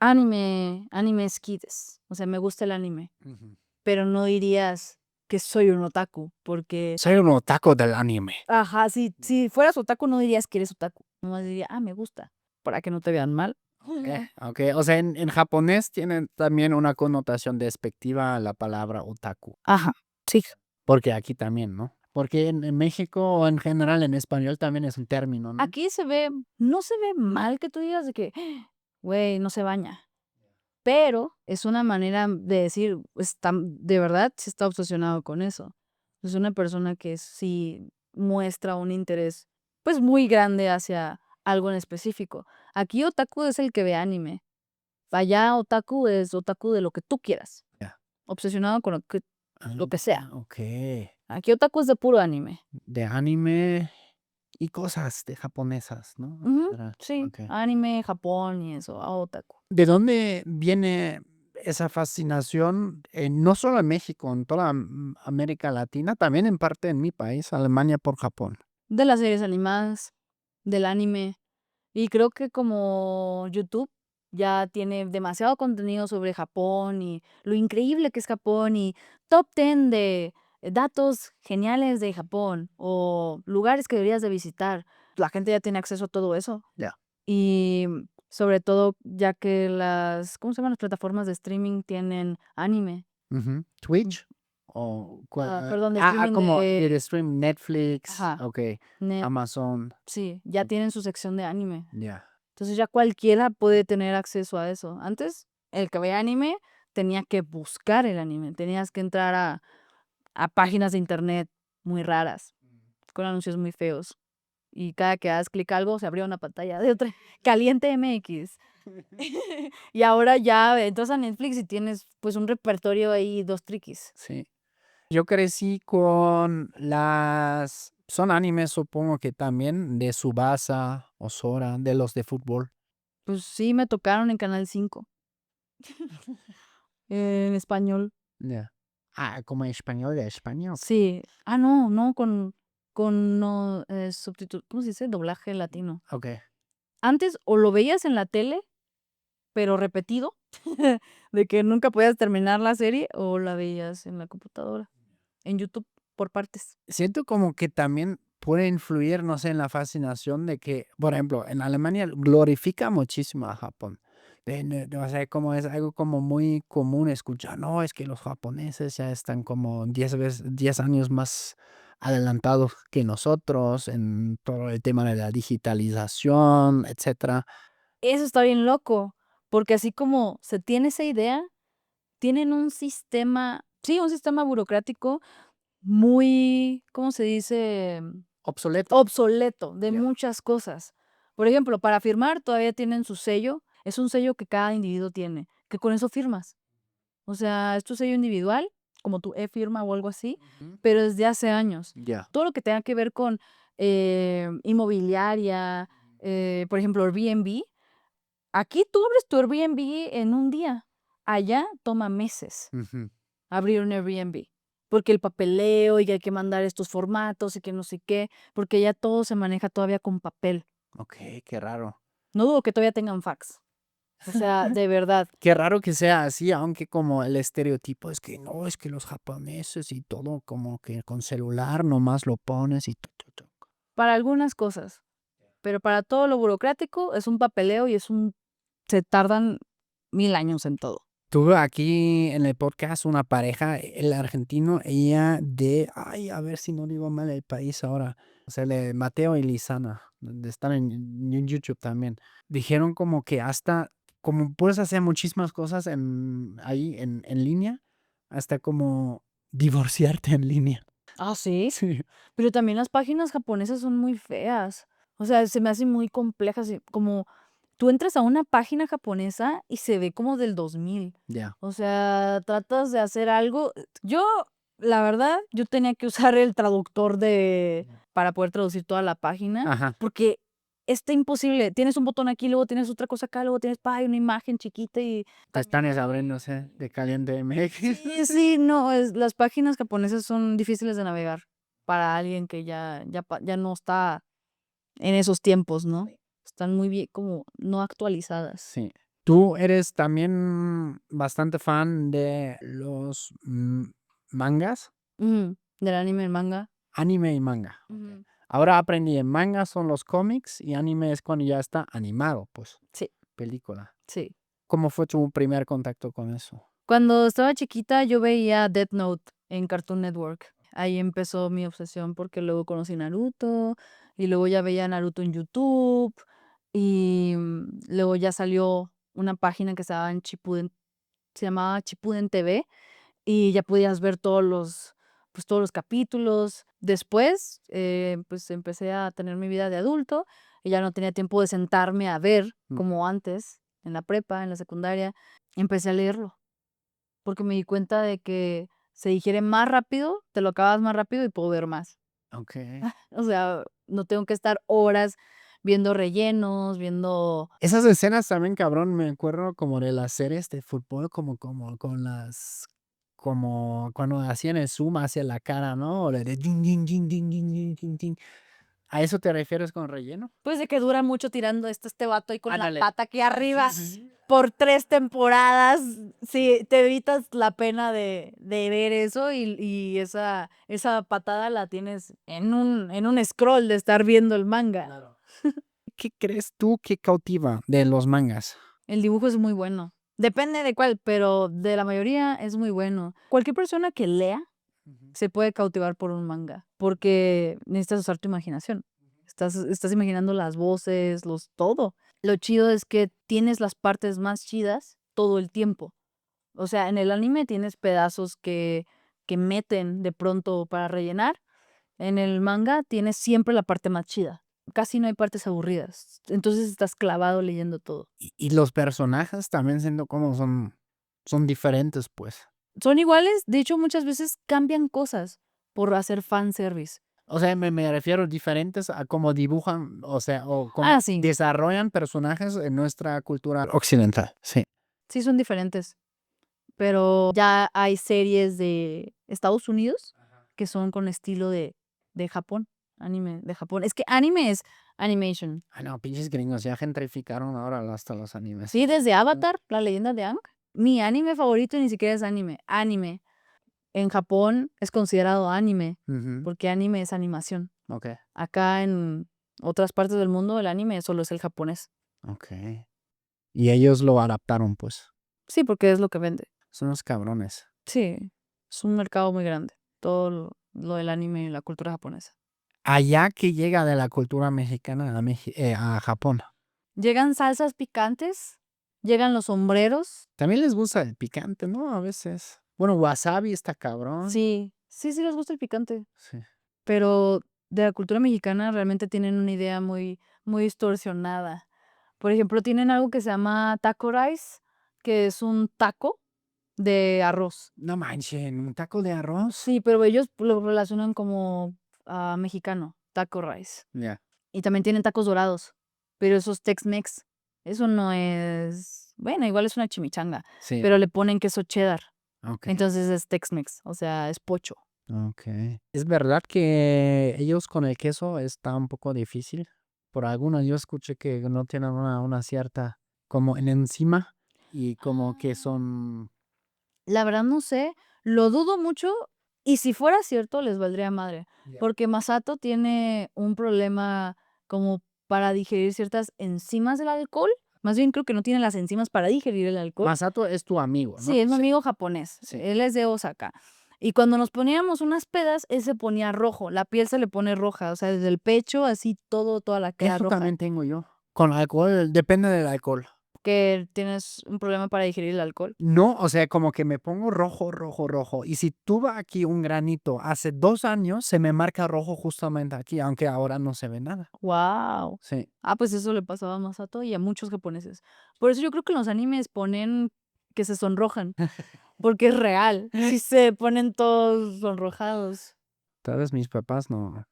anime hiki desu. O sea, me gusta el anime. Ujú. Pero no dirías que soy un otaku, porque, Soy un otaku del anime. ajá, si fueras otaku no dirías que eres otaku. Nomás diría, me gusta, para que no te vean mal. Ok, o sea, en japonés tienen también una connotación despectiva la palabra otaku. Ajá, sí. Porque aquí también, ¿no? Porque en México o en general en español también es un término, ¿no? Aquí no se ve mal que tú digas de que, güey, no se baña. Pero es una manera de decir, de verdad, sí está obsesionado con eso. Es una persona que sí muestra un interés, pues, muy grande hacia algo en específico. Aquí otaku es el que ve anime. Allá otaku es otaku de lo que tú quieras. Ya. Obsesionado con lo que sea. Ok. Aquí otaku es de puro anime. De anime y cosas de japonesas, ¿no? En Ujú, general. sí, Ok. anime, Japón y eso, otaku. ¿De dónde viene esa fascinación, no solo en México, en toda América Latina, también en parte en mi país, Alemania por Japón? De las series animadas, del anime. Y creo que como YouTube ya tiene demasiado contenido sobre Japón y lo increíble que es Japón y top 10 de datos geniales de Japón o lugares que deberías de visitar. La gente ya tiene acceso a todo eso. Ya. Y Sobre todo ya que ¿cómo se llaman? Las plataformas de streaming tienen anime. Twitch o Perdón, de streaming como de... el stream Netflix, Ajá, okay, Net, Amazon, sí, ya tienen su sección de anime. ya. Entonces ya cualquiera puede tener acceso a eso. Antes, el que veía anime tenía que buscar el anime, tenías que entrar a páginas de internet muy raras, con anuncios muy feos. Y cada que das clic a algo, se abría una pantalla de otra, Caliente MX. Y ahora ya entras a Netflix y tienes pues un repertorio ahí, dos triquis. Sí. Yo crecí con son animes, supongo que también, de Tsubasa o Sora, de los de fútbol. Pues sí, me tocaron en Canal 5, en español. Ya. Como español de España. Sí. No, con no, ¿cómo se dice? Doblaje latino. Ok. Antes o lo veías en la tele, pero repetido, de que nunca podías terminar la serie, o la veías en la computadora, en YouTube, por partes. Siento como que también puede influir, no sé, en la fascinación de que, por ejemplo, en Alemania glorifica muchísimo a Japón. O sea, como es algo como muy común escuchar, no, es que los japoneses ya están como 10 años más adelantados que nosotros en todo el tema de la digitalización, etcétera. Eso está bien loco, porque así como se tiene esa idea, tienen un sistema, sí, un sistema burocrático muy, ¿cómo se dice? Obsoleto. Obsoleto de Ya. muchas cosas. Por ejemplo, para firmar todavía tienen su sello, es un sello que cada individuo tiene, que con eso firmas. O sea, es tu sello individual, como tu e-firma o algo así, Ujú. pero desde hace años. Ya. Todo lo que tenga que ver con inmobiliaria, por ejemplo, Airbnb. Aquí tú abres tu Airbnb en un día. Allá toma meses Ujú. abrir un Airbnb. Porque el papeleo y que hay que mandar estos formatos y que no sé qué, porque ya todo se maneja todavía con papel. Ok, qué raro. No dudo que todavía tengan fax. O sea, de verdad. Qué raro que sea así, aunque como el estereotipo es que no, es que los japoneses y todo como que con celular nomás lo pones y tu. Para algunas cosas. Pero para todo lo burocrático es un papeleo y se tardan 1000 años en todo. Tuve aquí en el podcast una pareja, el argentino, a ver si no digo mal el país ahora, o sea, Mateo y Lisana, están en YouTube también. Dijeron como que como puedes hacer muchísimas cosas ahí en línea, hasta como divorciarte en línea. Ah, sí. Sí. Pero también las páginas japonesas son muy feas. O sea, se me hacen muy complejas. Como tú entras a una página japonesa y se ve como del 2000. Ya. O sea, tratas de hacer algo. Yo, la verdad, yo tenía que usar el traductor para poder traducir toda la página. Ajá. Porque está imposible. Tienes un botón aquí, luego tienes otra cosa acá, luego tienes una imagen chiquita y... Pestañas abriéndose de Caliente MX. Sí, no, las páginas japonesas son difíciles de navegar para alguien que ya no está en esos tiempos, ¿no? Están muy bien, como no actualizadas. Sí. ¿Tú eres también bastante fan de los mangas? Del anime, el manga. Anime y manga. Ujú. Ahora aprendí, en manga son los cómics y anime es cuando ya está animado, pues, Sí, película. sí. ¿Cómo fue tu primer contacto con eso? Cuando estaba chiquita yo veía Death Note en Cartoon Network. Ahí empezó mi obsesión porque luego conocí Naruto y luego ya veía Naruto en YouTube y luego ya salió una página que estaba en Shippuden, se llamaba Shippuden TV y ya podías ver todos los capítulos. Después, pues empecé a tener mi vida de adulto y ya no tenía tiempo de sentarme a ver Mm. como antes, en la prepa, en la secundaria. Empecé a leerlo porque me di cuenta de que se digiere más rápido, te lo acabas más rápido y puedo ver más. Ok. O sea, no tengo que estar horas viendo rellenos, viendo... Esas escenas también, cabrón, me acuerdo como de las series de fútbol, como como cuando hacían el zoom hacia la cara, ¿no? O de din, din, din, din, din, din, din, din. ¿A eso te refieres con relleno? Pues de que dura mucho tirando este vato ahí con Ándale. la pata aquí arriba Sí, sí, sí. por 3 temporadas. Sí, te evitas la pena de ver eso y esa patada la tienes en un scroll de estar viendo el manga. Claro. qué crees tú que cautiva de los mangas? El dibujo es muy bueno. Depende de cuál, pero de la mayoría es muy bueno. Cualquier persona que lea se puede cautivar por un manga, porque necesitas usar tu imaginación. Estás imaginando las voces, todo. Lo chido es que tienes las partes más chidas todo el tiempo. O sea, en el anime tienes pedazos que meten de pronto para rellenar. En el manga tienes siempre la parte más chida. Casi no hay partes aburridas. Entonces estás clavado leyendo todo. Y los personajes también siendo como son diferentes, pues. Son iguales, de hecho muchas veces cambian cosas por hacer fanservice. O sea, me refiero diferentes a cómo dibujan, o sea, o cómo Sí, desarrollan personajes en nuestra cultura occidental. Sí. sí son diferentes. Pero ya hay series de Estados Unidos que son con estilo de Japón, anime de Japón. Es que anime es animation. Ah, no, pinches gringos, ya gentrificaron ahora hasta los animes. Sí, desde Avatar, la leyenda de Aang. Mi anime favorito ni siquiera es anime. Anime. En Japón es considerado anime, Ujú, porque anime es animación. ok, Acá en otras partes del mundo el anime solo es el japonés. ok. Y ellos lo adaptaron, pues. Sí, porque es lo que vende. Son unos cabrones. Sí, es un mercado muy grande. Todo lo del anime y la cultura japonesa. Allá que llega de la cultura mexicana a Japón. Llegan salsas picantes, llegan los sombreros. También les gusta el picante, ¿no? A veces. Bueno, wasabi está cabrón. Sí, sí, sí les gusta el picante. Sí. Pero de la cultura mexicana realmente tienen una idea muy, muy distorsionada. Por ejemplo, tienen algo que se llama taco rice, que es un taco de arroz. No manchen, un taco de arroz. Sí, pero ellos lo relacionan como mexicano, taco rice. Ya, Y también tienen tacos dorados, pero eso es Tex-Mex. Eso no es, bueno, igual es una chimichanga, sí. pero le ponen queso cheddar. Ok. Entonces es Tex-Mex, o sea, es pocho. Ok. Es verdad que ellos con el queso está un poco difícil. Por algunos yo escuché que no tienen una cierta como en encima y como que son. La verdad no sé, lo dudo mucho y si fuera cierto les valdría madre, Ya. porque Masato tiene un problema como para digerir ciertas enzimas del alcohol. Más bien creo que no tiene las enzimas para digerir el alcohol. Masato es tu amigo, ¿no? Sí, es mi amigo japonés. Sí. Él es de Osaka. Y cuando nos poníamos unas pedas, él se ponía rojo. La piel se le pone roja. O sea, desde el pecho, así toda la cara Eso roja. también tengo yo. Con alcohol, depende del alcohol. Que tienes un problema para digerir el alcohol. No, o sea, como que me pongo rojo, rojo, rojo. Y si tuve aquí un granito hace 2 años, se me marca rojo justamente aquí, aunque ahora no se ve nada. ¡Wow! Sí. Pues eso le pasaba a Masato y a muchos japoneses. Por eso yo creo que en los animes ponen que se sonrojan. Porque es real. Sí se ponen todos sonrojados. Tal vez mis papás no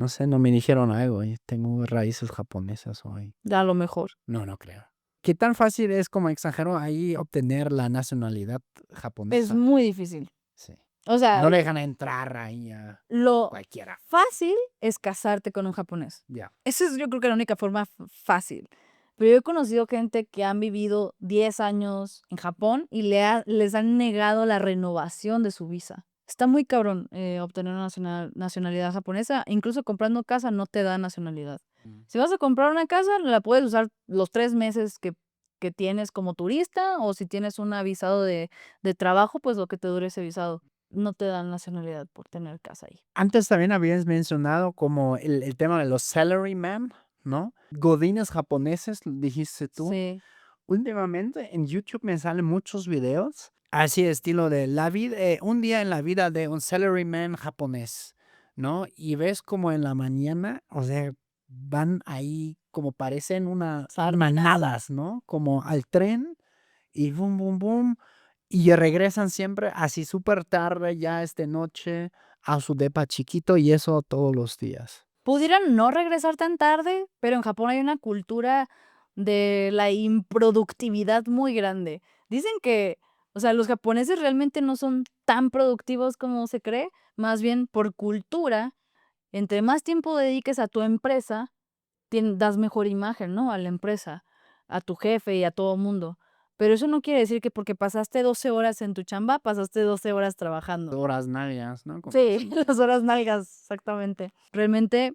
sé, no me dijeron algo y tengo raíces japonesas hoy. A lo mejor. No creo. ¿Qué tan fácil es, como extranjero, ahí obtener la nacionalidad Es japonesa? muy difícil. Sí. O sea, No dejan entrar ahí a lo cualquiera. fácil es casarte con un japonés. Ya. Esa es yo creo que la única forma fácil. Pero yo he conocido gente que han vivido 10 años en Japón y les han negado la renovación de su visa. Está muy cabrón obtener una nacionalidad japonesa. Incluso comprando casa no te da nacionalidad. Si vas a comprar una casa, la puedes usar los 3 meses que tienes como turista, o si tienes un visado de trabajo, pues lo que te dure ese visado. No te dan nacionalidad por tener casa ahí. Antes también habías mencionado como el tema de los salaryman, ¿no? Godines japoneses, dijiste tú. Sí. Últimamente en YouTube me salen muchos videos así de estilo de la vida, un día en la vida de un salaryman japonés, ¿no? Y ves como en la mañana, o sea, van ahí como parecen unas Sardinas. manadas, ¿no? Como al tren y boom, boom, boom. Y regresan siempre así súper tarde, ya es de noche, a su depa chiquito y eso todos los días. Pudieran no regresar tan tarde, pero en Japón hay una cultura de la improductividad muy grande. Dicen que, o sea, los japoneses realmente no son tan productivos como se cree, más bien por cultura, entre más tiempo dediques a tu empresa, das mejor imagen, ¿no? A la empresa, a tu jefe y a todo mundo. Pero eso no quiere decir que porque pasaste 12 horas en tu chamba, pasaste 12 horas trabajando. Horas nalgas, ¿no? Sí, las horas nalgas, exactamente. Realmente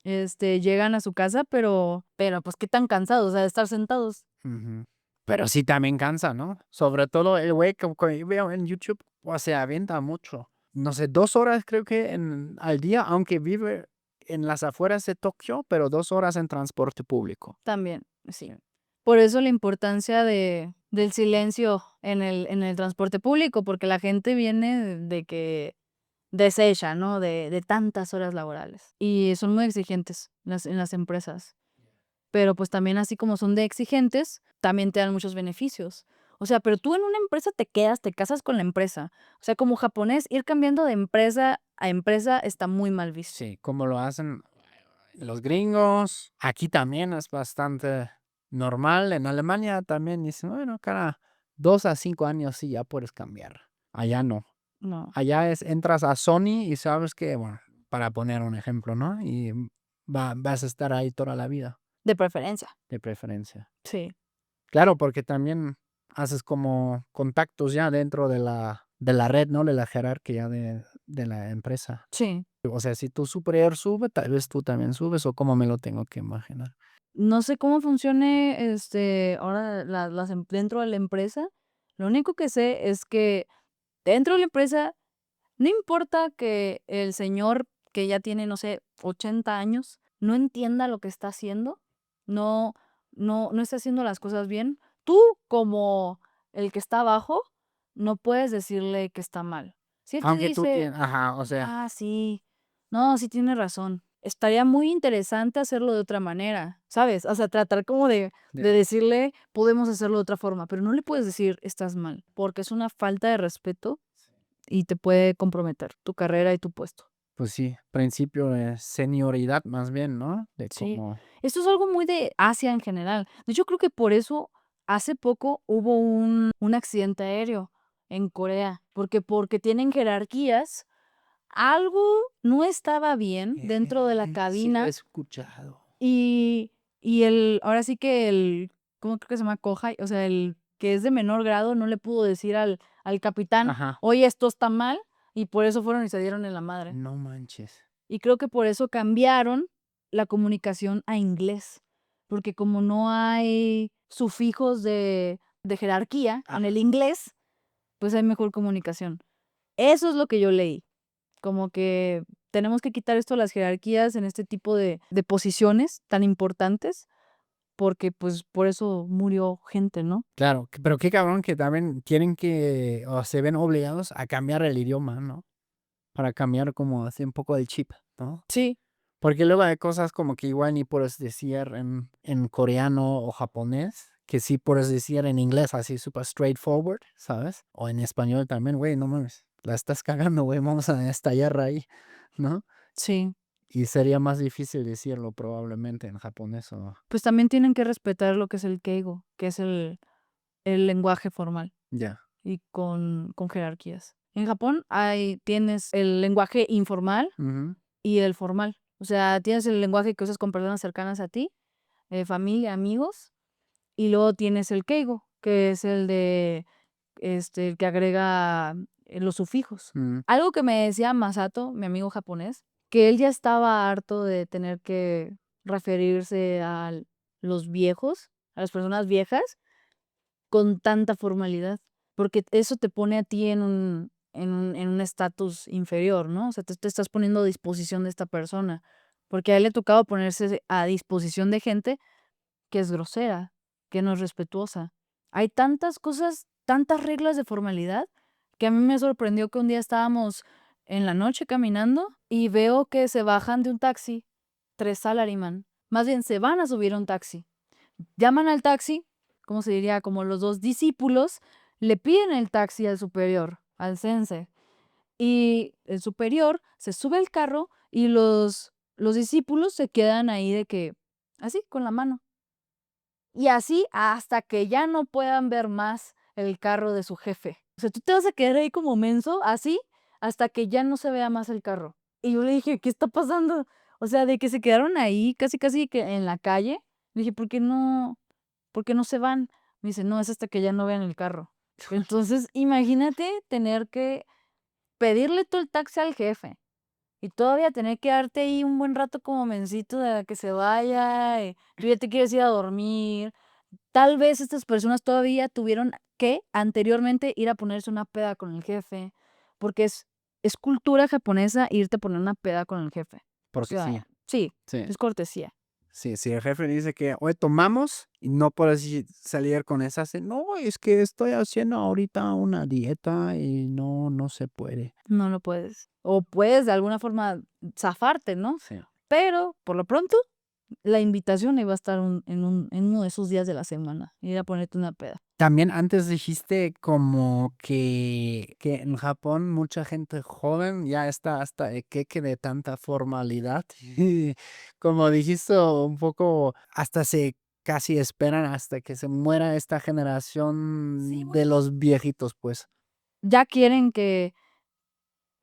llegan a su casa, pero pues qué tan cansados, o sea, de estar sentados. Ujú. Pero sí también cansa, ¿no? Sobre todo el güey que veo en YouTube, o sea, avienta mucho. No sé, 2 horas creo que al día, aunque vive en las afueras de Tokio, pero 2 horas en transporte público. También, sí. Sí. Por eso la importancia del silencio en el transporte público, porque la gente viene de que deshecha, ¿no? De tantas horas laborales. Y son muy exigentes en las empresas. Pero pues también así como son de exigentes, también te dan muchos beneficios. O sea, pero tú en una empresa te quedas, te casas con la empresa. O sea, como japonés, ir cambiando de empresa a empresa está muy mal visto. Sí, como lo hacen los gringos. Aquí también es bastante normal. En Alemania también dicen, bueno, cada 2 a 5 años sí ya puedes cambiar. Allá no. No, Allá entras a Sony y sabes que, bueno, para poner un ejemplo, ¿no? Y vas a estar ahí toda la vida, de preferencia. de preferencia. Sí, Claro, porque también haces como contactos ya dentro de la red, ¿no? De la jerarquía de la empresa. sí. O sea, si tu superior sube, tal vez tú también subes, o cómo me lo tengo que imaginar. No sé cómo funcione ahora dentro de la empresa. Lo único que sé es que dentro de la empresa no importa que el señor que ya tiene, no sé, 80 años, no entienda lo que está haciendo, no, no está haciendo las cosas bien. Tú, como el que está abajo, no puedes decirle que está mal. Si él te Aunque tú dice, tienes, ajá, o sea, ah, sí, no, sí tiene razón. Estaría muy interesante hacerlo de otra manera, ¿sabes? O sea, tratar como de decirle, podemos hacerlo de otra forma, pero no le puedes decir, estás mal, porque es una falta de respeto y te puede comprometer tu carrera y tu puesto. pues sí, principio de senioridad más bien, ¿no? De Sí, cómo. esto es algo muy de Asia en general. De hecho, creo que por eso hace poco hubo un accidente aéreo en Corea, porque tienen jerarquías. Algo no estaba bien dentro de la Sí lo he cabina escuchado. y, ahora sí que ¿cómo creo que se llama? Kohai, o sea, el que es de menor grado no le pudo decir al capitán, Ajá, oye, esto está mal, y por eso fueron y se dieron en la madre. no manches. Y creo que por eso cambiaron la comunicación a inglés, porque como no hay sufijos de jerarquía en el Ajá. inglés, pues hay mejor comunicación. Eso es lo que yo leí, como que tenemos que quitar esto de las jerarquías en este tipo de posiciones tan importantes, porque pues por eso murió gente, ¿no? Claro, pero qué cabrón que también tienen que, o se ven obligados a cambiar el idioma, ¿no? Para cambiar como así un poco el chip, ¿no? Sí, Porque luego hay cosas como que igual ni puedes decir en coreano o japonés, que sí puedes decir en inglés, así súper straightforward, ¿sabes? O en español también, güey, no mames, la estás cagando, güey, vamos a estallar ahí, ¿no? sí. Y sería más difícil decirlo probablemente en japonés o. Pues también tienen que respetar lo que es el keigo, que es el lenguaje formal Ya. y con jerarquías. En Japón tienes el lenguaje informal Ujú. y el formal. O sea, tienes el lenguaje que usas con personas cercanas a ti, familia, amigos, y luego tienes el keigo, que es el que agrega los sufijos. Mm. Algo que me decía Masato, mi amigo japonés, que él ya estaba harto de tener que referirse a los viejos, a las personas viejas, con tanta formalidad, porque eso te pone a ti en un estatus inferior, ¿no? O sea, te estás poniendo a disposición de esta persona, porque a él le tocaba ponerse a disposición de gente que es grosera, que no es respetuosa. Hay tantas cosas, tantas reglas de formalidad, que a mí me sorprendió que un día estábamos en la noche caminando y veo que se bajan de un taxi 3 salaryman. Más bien, se van a subir a un taxi. Llaman al taxi, ¿cómo se diría? Como los dos discípulos, le piden el taxi al superior, al sensei. Y el superior se sube al carro y los discípulos se quedan ahí de que, así, con la mano. Y así hasta que ya no puedan ver más el carro de su jefe. O sea, tú te vas a quedar ahí como menso, así, hasta que ya no se vea más el carro. Y yo le dije, ¿qué está pasando? O sea, de que se quedaron ahí, casi casi que en la calle. Le dije, ¿por qué no se van? Me dice, no, es hasta que ya no vean el carro. Entonces, imagínate tener que pedirle todo el taxi al jefe, Y todavía tener que darte ahí un buen rato como mencito de que se vaya, tú ya te quieres ir a dormir. Tal vez estas personas todavía tuvieron que anteriormente ir a ponerse una peda con el jefe, porque es cultura japonesa irte a poner una peda con el jefe. O Porque sí, sea, sí, sí. es cortesía. Sí, si el jefe dice que hoy tomamos y no puedes salir con esa, no, es que estoy haciendo ahorita una dieta y no se puede. No lo puedes. O puedes de alguna forma zafarte, ¿no? Sí. Pero por lo pronto, la invitación iba a estar en uno de esos días de la semana, ir a ponerte una peda. También antes dijiste como que en Japón mucha gente joven ya está hasta de queque de tanta formalidad. Como dijiste un poco, hasta se casi esperan hasta que se muera esta generación Sí, de güey. los viejitos, pues. Ya quieren que,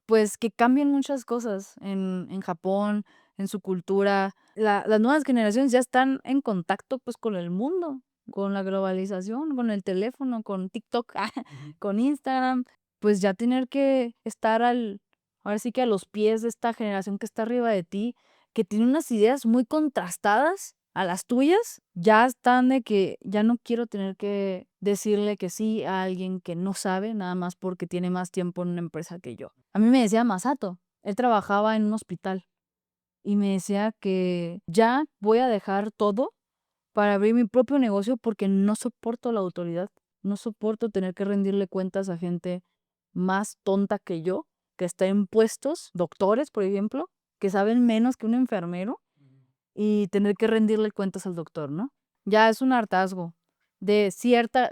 pues, que cambien muchas cosas en Japón, en su cultura. Las nuevas generaciones ya están en contacto, pues, con el mundo, con la globalización, con el teléfono, con TikTok, Ujú. con Instagram. Pues, ya tener que estar ahora sí que a los pies de esta generación que está arriba de ti, que tiene unas ideas muy contrastadas a las tuyas, ya están de que ya no quiero tener que decirle que sí a alguien que no sabe, nada más porque tiene más tiempo en una empresa que yo. A mí me decía Masato, él trabajaba en un hospital y me decía que ya voy a dejar todo para abrir mi propio negocio porque no soporto la autoridad, no soporto tener que rendirle cuentas a gente más tonta que yo, que está en puestos, doctores, por ejemplo, que saben menos que un enfermero y tener que rendirle cuentas al doctor, ¿no? Ya es un hartazgo de cierta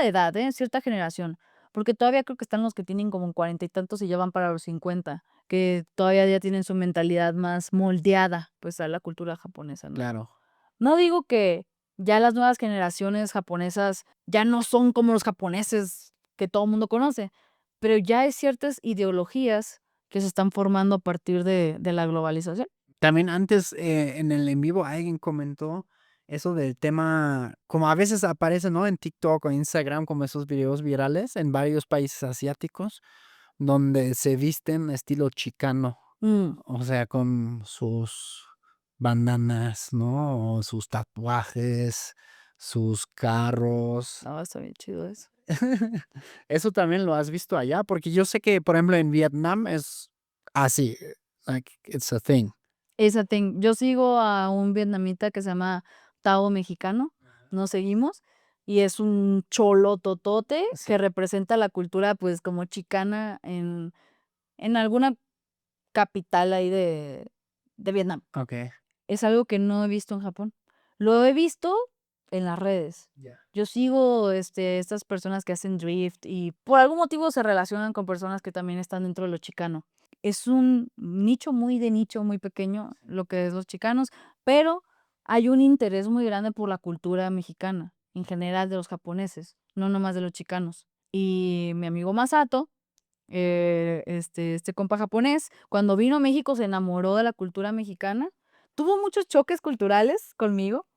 edad, cierta generación, porque todavía creo que están los que tienen como 40 y tantos y ya van para los 50, que todavía ya tienen su mentalidad más moldeada, pues, a la cultura japonesa, ¿no? Claro. No digo que ya las nuevas generaciones japonesas ya no son como los japoneses que todo el mundo conoce, pero ya hay ciertas ideologías que se están formando a partir de la globalización. También antes en el en vivo alguien comentó eso del tema, como a veces aparece, ¿no? En TikTok o Instagram, como esos videos virales en varios países asiáticos, donde se visten estilo chicano, Mm. o sea, con sus bandanas, ¿no? O sus tatuajes, sus carros. No, está bien chido eso. Eso también lo has visto allá, porque yo sé que, por ejemplo, en Vietnam es así, like it's a thing. Yo sigo a un vietnamita que se llama Tao Mexicano, nos seguimos, y es un cholototote Sí. que representa la cultura, pues, como chicana en alguna capital ahí de Vietnam. Ok. Es algo que no he visto en Japón. Lo he visto en las redes. Ya. Yo sigo, estas personas que hacen drift y por algún motivo se relacionan con personas que también están dentro de lo chicano. Es un nicho muy de nicho, muy pequeño, lo que es los chicanos, pero hay un interés muy grande por la cultura mexicana, en general de los japoneses, no nomás de los chicanos. Y mi amigo Masato, este compa japonés, cuando vino a México se enamoró de la cultura mexicana. Tuvo muchos choques culturales conmigo,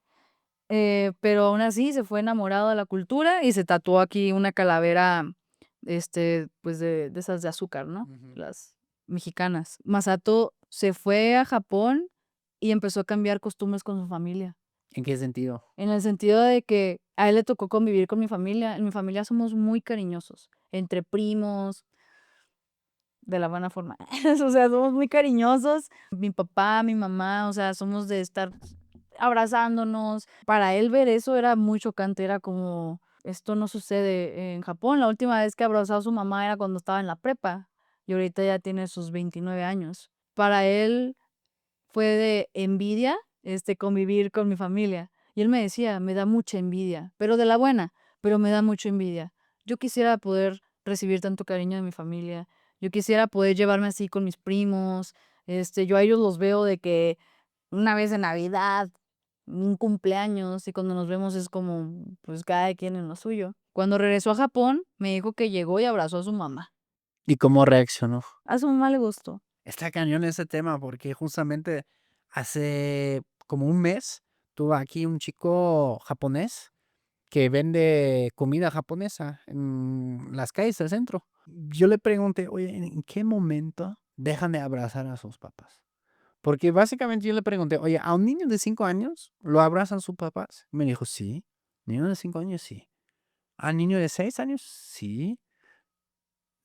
pero aún así se fue enamorado de la cultura y se tatuó aquí una calavera, pues de esas de azúcar, ¿no? Ujú. Las mexicanas. Masato se fue a Japón y empezó a cambiar costumbres con su familia. ¿En qué sentido? En el sentido de que a él le tocó convivir con mi familia. En mi familia somos muy cariñosos, entre primos, de la buena forma. O sea, somos muy cariñosos. Mi papá, mi mamá, o sea, somos de estar abrazándonos. Para él ver eso era muy chocante, era como, esto no sucede en Japón. La última vez que abrazó a su mamá era cuando estaba en la prepa y ahorita ya tiene sus 29 años. Para él fue de envidia, convivir con mi familia. Y él me decía, me da mucha envidia, pero de la buena, pero me da mucha envidia. Yo quisiera poder recibir tanto cariño de mi familia. Yo quisiera poder llevarme así con mis primos. Yo a ellos los veo de que una vez en Navidad, un cumpleaños, y cuando nos vemos es como, pues cada quien en lo suyo. Cuando regresó a Japón, me dijo que llegó y abrazó a su mamá. ¿Y cómo reaccionó? A su mamá le gustó. Está cañón ese tema porque justamente hace como un mes tuve aquí un chico japonés que vende comida japonesa en las calles del centro. Yo le pregunté, oye, ¿en qué momento dejan de abrazar a sus papás. Porque básicamente yo le pregunté, oye, ¿a un niño de 5 años lo abrazan sus papás? Me dijo, sí. Niño de 5 años, sí. ¿A niño de 6 años? Sí.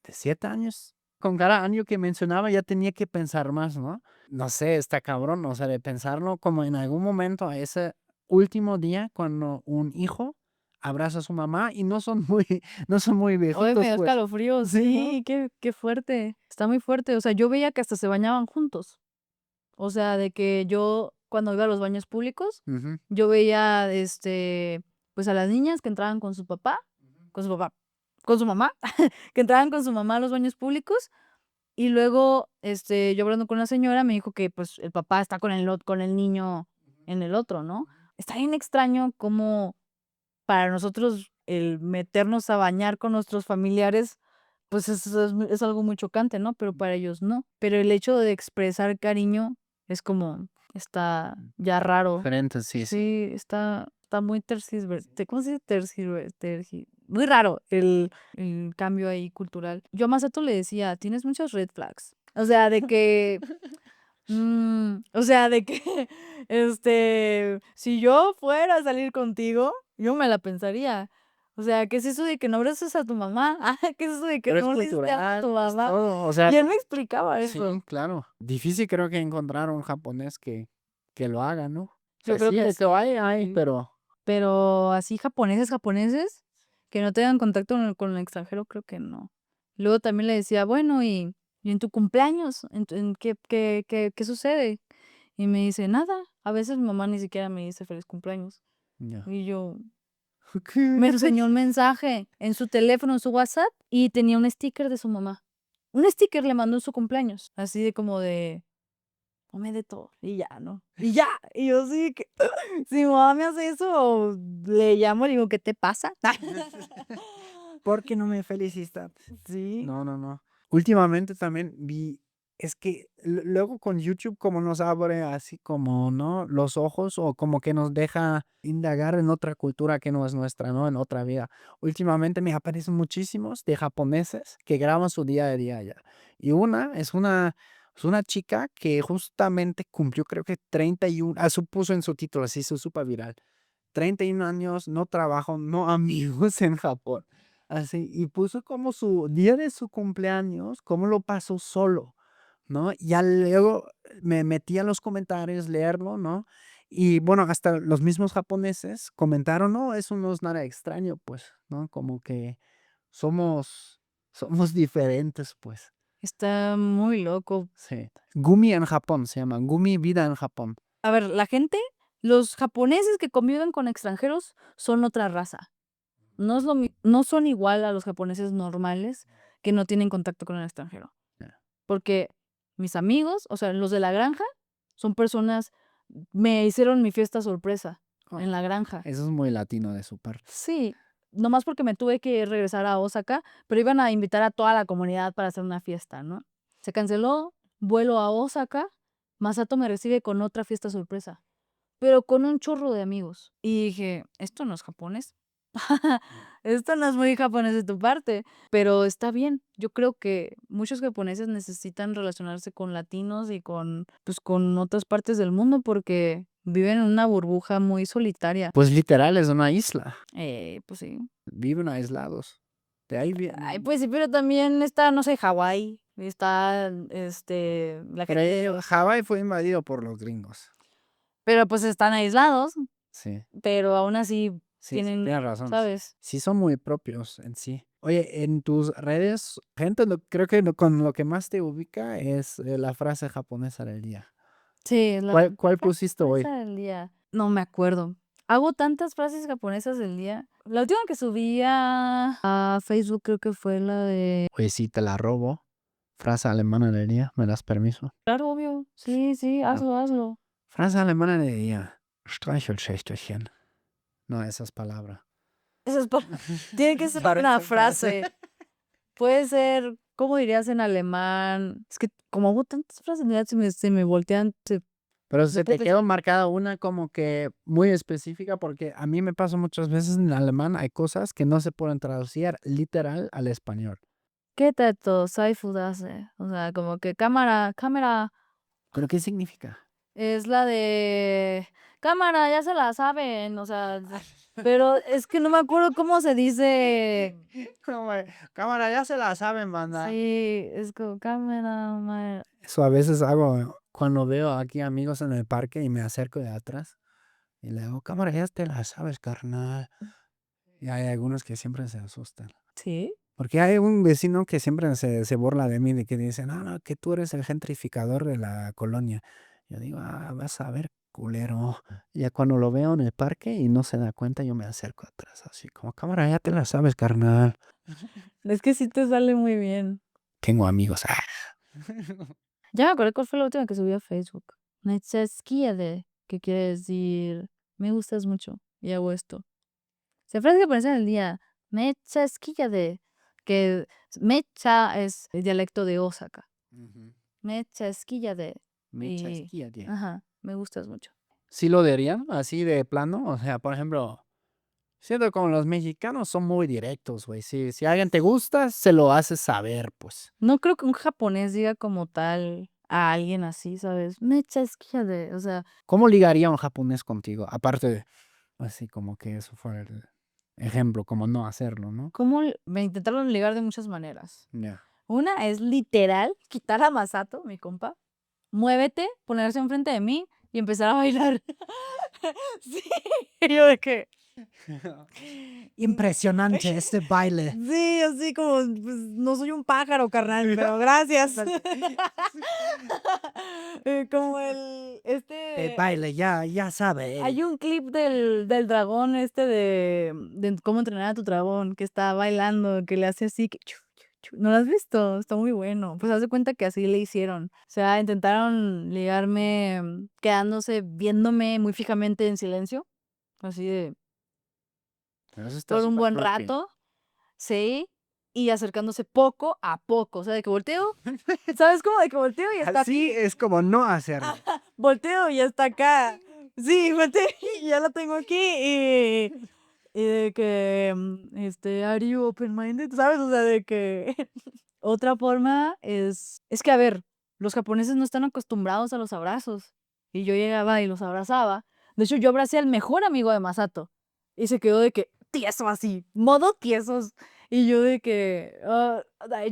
¿De 7 años? Con cada año que mencionaba ya tenía que pensar más, ¿no? No sé, está cabrón, o sea, de pensarlo como en algún momento a ese último día cuando un hijo abraza a su mamá y no son muy, no son muy Hoy me viejitos, dio pues. escalofríos, Sí, ¿no? sí, qué fuerte. Está muy fuerte. O sea, yo veía que hasta se bañaban juntos. O sea, de que yo, cuando iba a los baños públicos, Ujú. yo veía, pues a las niñas que entraban con su papá, con su mamá, que entraban con su mamá a los baños públicos. Y luego, yo hablando con una señora, me dijo que pues el papá está con el niño en el otro, ¿no? Está bien extraño cómo para nosotros el meternos a bañar con nuestros familiares, pues es algo muy chocante, ¿no? Pero para ellos no. Pero el hecho de expresar cariño es como, está ya raro. Diferente, sí, sí. Sí, está muy ¿cómo se dice? Muy raro el cambio ahí cultural. Yo a Masato le decía, tienes muchas red flags. O sea, de que o sea, de que, si yo fuera a salir contigo, yo me la pensaría. O sea, ¿qué es eso de que no abrazas a tu mamá? ¿Qué es eso de que Pero es no le dices te amo a cultural, tu es mamá? todo, o sea, Y él me explicaba sí, eso. claro. Difícil creo que encontrar un japonés que lo haga, ¿no? O Yo sea, creo sí, que de que hay, sí. pero Pero así japoneses, que no tengan contacto con el extranjero, creo que no. Luego también le decía, bueno, y en tu cumpleaños, ¿qué sucede? Y me dice, nada. A veces mi mamá ni siquiera me dice feliz cumpleaños. ya. Y yo, ¿Qué? me enseñó un mensaje en su teléfono, en su WhatsApp, y tenía un sticker de su mamá. Un sticker le mandó en su cumpleaños, así de como de, come de todo, y ya, ¿no? Y ya, y yo sí que, si mi mamá me hace eso, le llamo y digo, ¿qué te pasa? ¿Por qué no me felicitas? Sí. No, no, no. Últimamente también vi, es que luego con YouTube como nos abre así como, ¿no? Los ojos o como que nos deja indagar en otra cultura que no es nuestra, ¿no? En otra vida. Últimamente me aparecen muchísimos de japoneses que graban su día a día allá. Y es una chica que justamente cumplió creo que 31, puso en su título, así su súper viral. 31 años, no trabajo, no amigos en Japón. Así, y puso como su día de su cumpleaños, cómo lo pasó solo, ¿no? Ya luego me metí a los comentarios, leerlo, ¿no? Y bueno, hasta los mismos japoneses comentaron, no, eso no es nada extraño, pues, ¿no? Como que somos diferentes, pues. Está muy loco. Sí. Gumi en Japón se llama, Gumi vida en Japón. A ver, los japoneses que conviven con extranjeros son otra raza. No son igual a los japoneses normales que no tienen contacto con el extranjero. Ya. Porque mis amigos, o sea, los de la granja, son personas, me hicieron mi fiesta sorpresa Oh, en la granja. eso es muy latino de su parte. Sí, nomás porque me tuve que regresar a Osaka, pero iban a invitar a toda la comunidad para hacer una fiesta, ¿no? Se canceló, vuelo a Osaka, Masato me recibe con otra fiesta sorpresa, pero con un chorro de amigos. Y dije, esto no es japonés. Esto no es muy japonés de tu parte, pero está bien. Yo creo que muchos japoneses necesitan relacionarse con latinos y pues, con otras partes del mundo porque viven en una burbuja muy solitaria. Pues literal es una isla. Pues sí. Viven aislados. De ahí Ay, viene. pues sí, pero también está, no sé, Hawái. Está, la Pero gente. Hawái fue invadido por los gringos. Pero pues están aislados, Sí, pero aún así sí, tienen, tienes razón. ¿sabes? Sí son muy propios en sí. Oye, en tus redes, gente, creo que con lo que más te ubica es la frase japonesa del día. Sí, es la ¿Cuál frase pusiste hoy? del día. No me acuerdo. Hago tantas frases japonesas del día. La última que subí a Facebook creo que fue la de... Oye, sí, te la robo. Frase alemana del día, ¿me das permiso? Claro, obvio. Sí, sí, No. hazlo. Frase alemana del día. Streichelschächterchen. No, esa es palabra. Eso es tiene que ser una frase. Puede ser, ¿cómo dirías en alemán? Es que como hago tantas frases, ya se me voltean. Pero se te quedó marcada una como que muy específica porque a mí me pasa muchas veces en alemán hay cosas que no se pueden traducir literal al español. ¿Qué tato saifudase? O sea, como que cámara, ¿Pero qué significa? es la de cámara, ya se la saben, o sea, pero es que no me acuerdo cómo se dice. Cámara, ya se la saben, banda. Sí, es como cámara. Eso a veces hago cuando veo aquí amigos en el parque y me acerco de atrás y le digo, cámara, ya te la sabes, carnal. Y hay algunos que siempre se asustan. Sí. Porque hay un vecino que siempre se burla de mí, de que dice, no, no, que tú eres el gentrificador de la colonia. Yo digo, vas a ver, culero. Ya cuando lo veo en el parque y no se da cuenta, yo me acerco atrás, así como, cámara, ya te la sabes, carnal. Es que sí te sale muy bien. Tengo amigos. Ya me acordé cuál fue la última que subí a Facebook. de que quiere decir me gustas mucho y hago esto. Se frase que pones en el día. de que mecha es el dialecto de Osaka. Mecha de Mecha y esquía, tío. ajá, me gustas mucho. ¿Sí lo dirían así de plano? O sea, por ejemplo, siento como los mexicanos son muy directos, güey. Si alguien te gusta, se lo haces saber, pues. No creo que un japonés diga como tal a alguien así, ¿sabes? Mecha de, o sea, ¿Cómo ligaría un japonés contigo? Aparte de, así como que eso fue el ejemplo, como no hacerlo, ¿no? como me intentaron ligar de muchas maneras. Ya. Una es literal quitar a Masato, mi compa, muévete, ponerse enfrente de mí y empezar a bailar. Sí, yo de que, Impresionante este baile. sí, así como, pues no soy un pájaro, carnal, pero gracias. Como Baile, ya sabe. hay un clip del dragón de cómo entrenar a tu dragón, que está bailando, que le hace así, que ¿no lo has visto? Está muy bueno. Pues haz de cuenta que así le hicieron. O sea, intentaron ligarme quedándose viéndome muy fijamente en silencio, así de Pero eso está por un súper buen creepy. rato, sí, y acercándose poco a poco. O sea, de que volteo, ¿sabes cómo? De que volteo y está Así aquí. es como no hacerlo. Volteo y ya está acá. Sí, volteo y ya lo tengo aquí. Y de que, are you open-minded? ¿Sabes? O sea, de que otra forma es que, a ver, los japoneses no están acostumbrados a los abrazos. Y yo llegaba y los abrazaba. De hecho, yo abracé al mejor amigo de Masato. Y se quedó de que tieso así, modo tiesos. Y yo de que, o sea,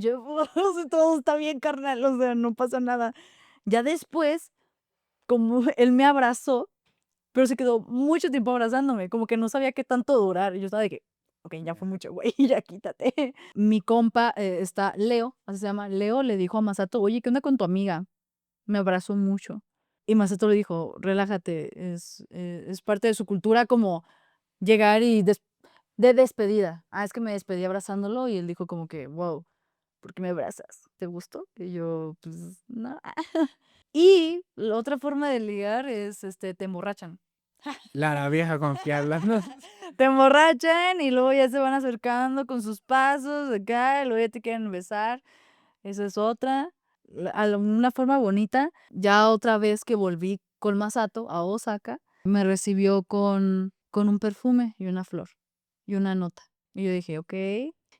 todo está bien, carnal, o sea, no pasa nada. Ya después, como él me abrazó, pero se quedó mucho tiempo abrazándome, como que no sabía qué tanto durar. Y yo estaba de que, ok, ya fue mucho, güey, ya quítate. Mi compa está Leo, así se llama. Leo le dijo a Masato, oye, ¿qué onda con tu amiga? Me abrazó mucho. Y Masato le dijo, relájate, es parte de su cultura como llegar y de despedida. Es que me despedí abrazándolo y él dijo como que, wow, ¿por qué me abrazas? ¿Te gustó? Y yo, pues, no. Y la otra forma de ligar es, te emborrachan. La vieja confiable. ¿No? Te emborrachan y luego ya se van acercando con sus pasos acá, y luego ya te quieren besar. Esa es otra. Una forma bonita. Ya otra vez que volví con Masato a Osaka, me recibió con un perfume y una flor y una nota. Y yo dije, ok.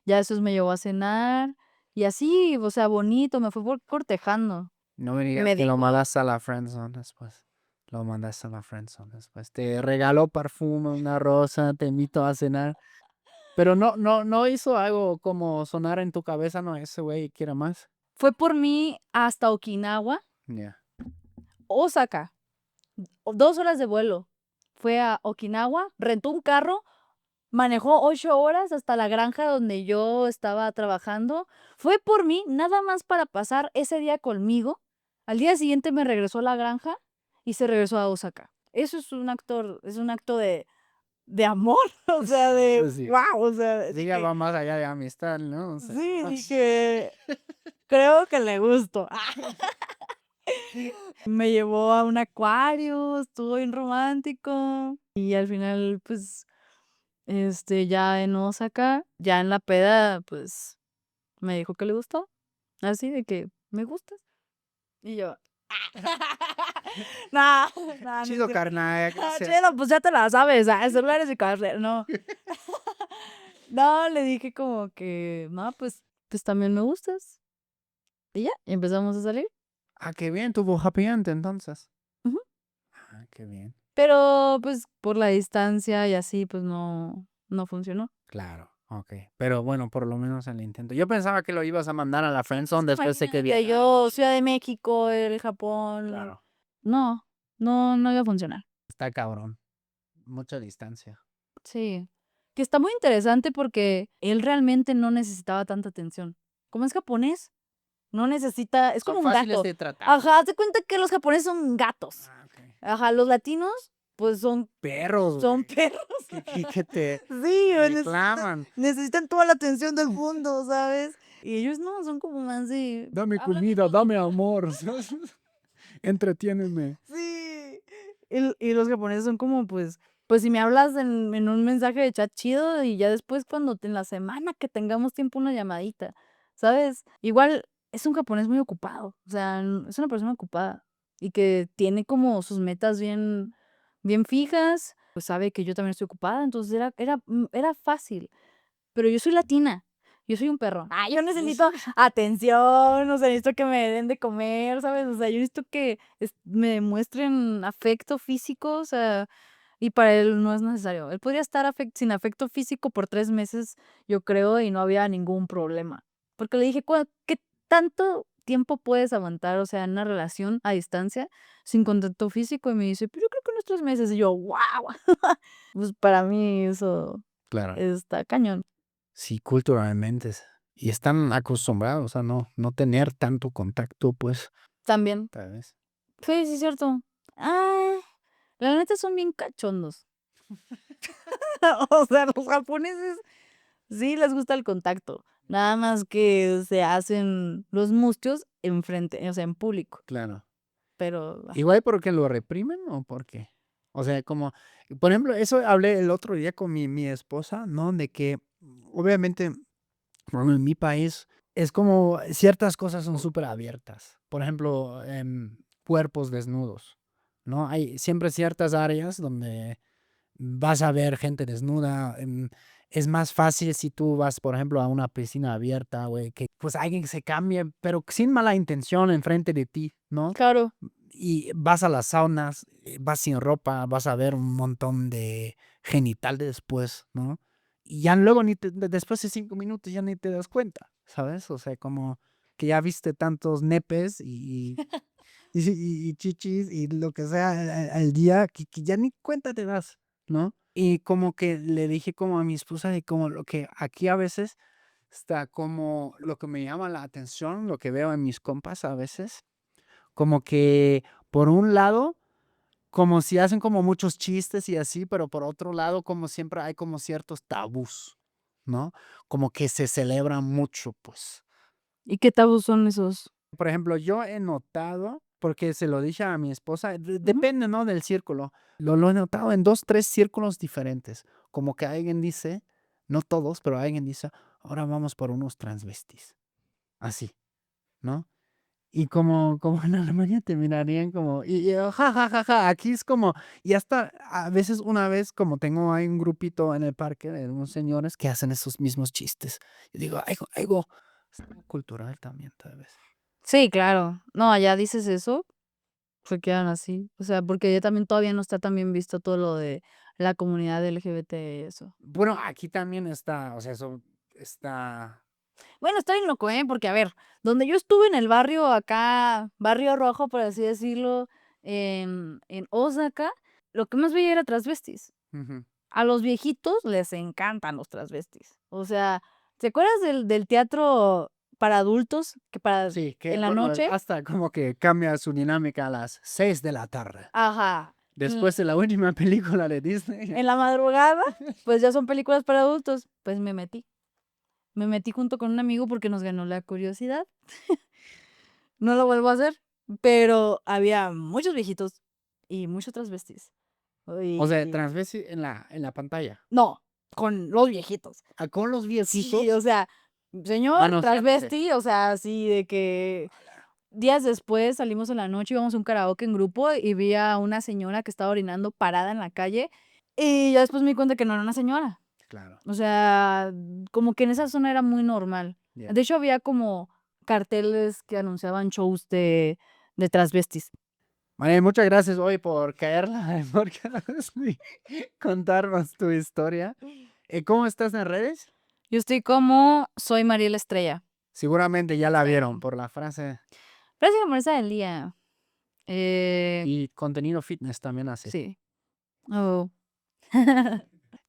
Ya después me llevó a cenar y así, o sea, bonito, me fue cortejando. No me digas Me que lo dijo, mandaste a la friendzone después. Lo mandaste a la friendzone después. Te regaló perfume, una rosa, te invitó a cenar. Pero no hizo algo como sonar en tu cabeza, no, ese güey quiere más. fue por mí hasta Okinawa, Ya. Osaka, 2 horas de vuelo. Fue a Okinawa, rentó un carro, manejó 8 horas hasta la granja donde yo estaba trabajando. Fue por mí, nada más para pasar ese día conmigo. Al día siguiente me regresó a la granja y se regresó a Osaka. Eso es un acto de amor, o sea, de Sí. wow, o sea, Sí, ya va más allá de amistad, ¿no? O sea, sí, dije, creo que le gustó. Me llevó a un acuario, estuvo bien romántico. Y al final, pues, ya en Osaka, ya en la peda, pues, me dijo que le gustó. Así de que, ¿me gustas? Y yo, no, no, no es chido, cierto. carnal, gracias. Chido, pues ya te la sabes, celulares y carrera, no. No, le dije como que, no, pues, pues también me gustas. Y ya, y empezamos a salir. Ah, qué bien, tuvo happy end entonces. Ujú. Ah, qué bien. Pero pues por la distancia y así, pues no funcionó. Claro, ok. Pero bueno, por lo menos el intento. Yo pensaba que lo ibas a mandar a la friendzone después de que Imagínate, yo, Ciudad de México, el Japón. Claro, No, no iba a funcionar. está cabrón. Mucha distancia. Sí. Que está muy interesante porque él realmente no necesitaba tanta atención. Como es japonés, no necesita, es Son como un fáciles gato. de tratar. Ajá, haz de cuenta que los japoneses son gatos. Ah, ok. Ajá, los latinos, pues Perros, son güey, perros. que te Sí, reclaman. necesitan toda la atención del mundo, ¿sabes? Y ellos no, son como más de... Dame háblame comida, bonito. dame amor. Entretiéneme. Sí. Y los japoneses son como, pues si me hablas en un mensaje de chat chido y ya después cuando en la semana que tengamos tiempo una llamadita, ¿sabes? Igual es un japonés muy ocupado, o sea, es una persona ocupada y que tiene como sus metas bien fijas, pues sabe que yo también estoy ocupada, entonces era fácil. Pero yo soy latina, yo soy un perro. Yo necesito atención, o sea, necesito que me den de comer, ¿sabes? O sea, yo necesito que me demuestren afecto físico, o sea, y para él no es necesario. Él podría estar sin afecto físico por 3 meses, yo creo, y no había ningún problema. Porque le dije: ¿Qué tanto tiempo puedes aguantar, o sea, en una relación a distancia sin contacto físico? Y me dice: "Pero yo creo que unos 3 meses". Y yo: "Guau". Pues para mí eso Claro. está cañón. Sí, culturalmente. Y están acostumbrados a no tener tanto contacto, pues, También. tal vez. Sí, sí, es cierto. Ah, la neta son bien cachondos. O sea, los japoneses sí les gusta el contacto, nada más que se hacen los mustios enfrente, o sea, en público, Claro. pero Igual porque lo reprimen o por qué. O sea, como, por ejemplo, eso hablé el otro día con mi esposa, ¿no? De que obviamente, bueno, en mi país es como ciertas cosas son súper abiertas. Por ejemplo, cuerpos desnudos, ¿no? Hay siempre ciertas áreas donde vas a ver gente desnuda. Es más fácil si tú vas, por ejemplo, a una piscina abierta, güey, que pues alguien se cambie, pero sin mala intención enfrente de ti, ¿no? claro. Y vas a las saunas, vas sin ropa, vas a ver un montón de genital después, ¿no? Y ya luego después de 5 minutos ya ni te das cuenta, ¿sabes? O sea, como que ya viste tantos nepes y chichis y lo que sea al día que ya ni cuenta te das, ¿no? Y como que le dije como a mi esposa de como lo que aquí a veces está como lo que me llama la atención, lo que veo en mis compas a veces, como que por un lado, como si hacen como muchos chistes y así, pero por otro lado, como siempre hay como ciertos tabús, ¿no? Como que se celebra mucho, pues. ¿Y qué tabús son esos? Por ejemplo, yo he notado, porque se lo dije a mi esposa, Ujú. depende, ¿no? Del círculo. Lo he notado en 2, 3 círculos diferentes. Como que alguien dice, no todos, pero alguien dice, ahora vamos por unos transvestis. Así, ¿no? Y como en Alemania te mirarían como, y yo, ja, ja, ja, ja, aquí es como, y hasta a veces una vez como tengo ahí un grupito en el parque de unos señores que hacen esos mismos chistes. Y digo, algo, es algo cultural también, tal vez. Sí, claro. No, allá dices eso, se quedan así. O sea, porque allá también todavía no está tan bien visto todo lo de la comunidad LGBT y eso. Bueno, aquí también está, o sea, eso está, Bueno, está bien loco, ¿eh? Porque, a ver, donde yo estuve en el barrio acá, barrio rojo, por así decirlo, en Osaka, lo que más veía era transvestis. ujú. A los viejitos les encantan los transvestis. O sea, ¿te acuerdas del teatro para adultos que para Sí, que en la bueno, noche? hasta como que cambia su dinámica a las 6 de la tarde. Ajá. Después de la última película de Disney. En la madrugada, pues ya son películas para adultos. Pues me metí. Me metí junto con un amigo porque nos ganó la curiosidad. No lo vuelvo a hacer, pero había muchos viejitos y muchos transvestis. O sea, Y transvesti en la pantalla. no, con los viejitos. Con los Sí, o viejitos sea, señor manoseándose. transvesti, o sea, así de que días después salimos en la noche, íbamos a un karaoke en grupo y vi a una señora que estaba orinando parada en la calle y ya después me di cuenta que no era una señora. Claro. O sea, como que en esa zona era muy normal. Yeah. De hecho, había como carteles que anunciaban shows de transvestis. María, muchas gracias hoy por caerla en podcast y contarnos tu historia. ¿Cómo estás en redes? Yo estoy como soy Mariela Estrella. Seguramente ya la Sí. vieron por la frase. Frase famosa del día. Y contenido fitness también hace. Sí. Oh.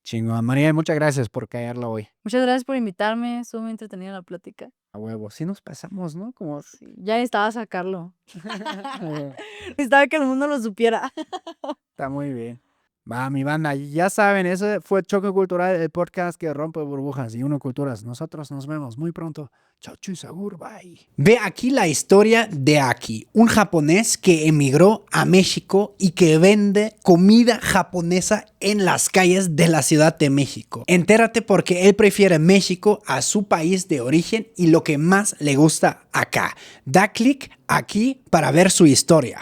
Chingón. María, muchas gracias por caerla hoy. Muchas gracias por invitarme. Estuvo muy entretenida la plática. A huevo. Sí nos pasamos, ¿no? Como... Sí, ya necesitaba sacarlo. Necesitaba que el mundo lo supiera. Está muy bien. Va, mi banda, ya saben, ese fue Choque Cultural, el podcast que rompe burbujas y uno culturas. Nosotros nos vemos muy pronto. Chao, chusagur, bye. Ve aquí la historia de Aki, un japonés que emigró a México y que vende comida japonesa en las calles de la Ciudad de México. Entérate porque él prefiere México a su país de origen y lo que más le gusta acá. Da clic aquí para ver su historia.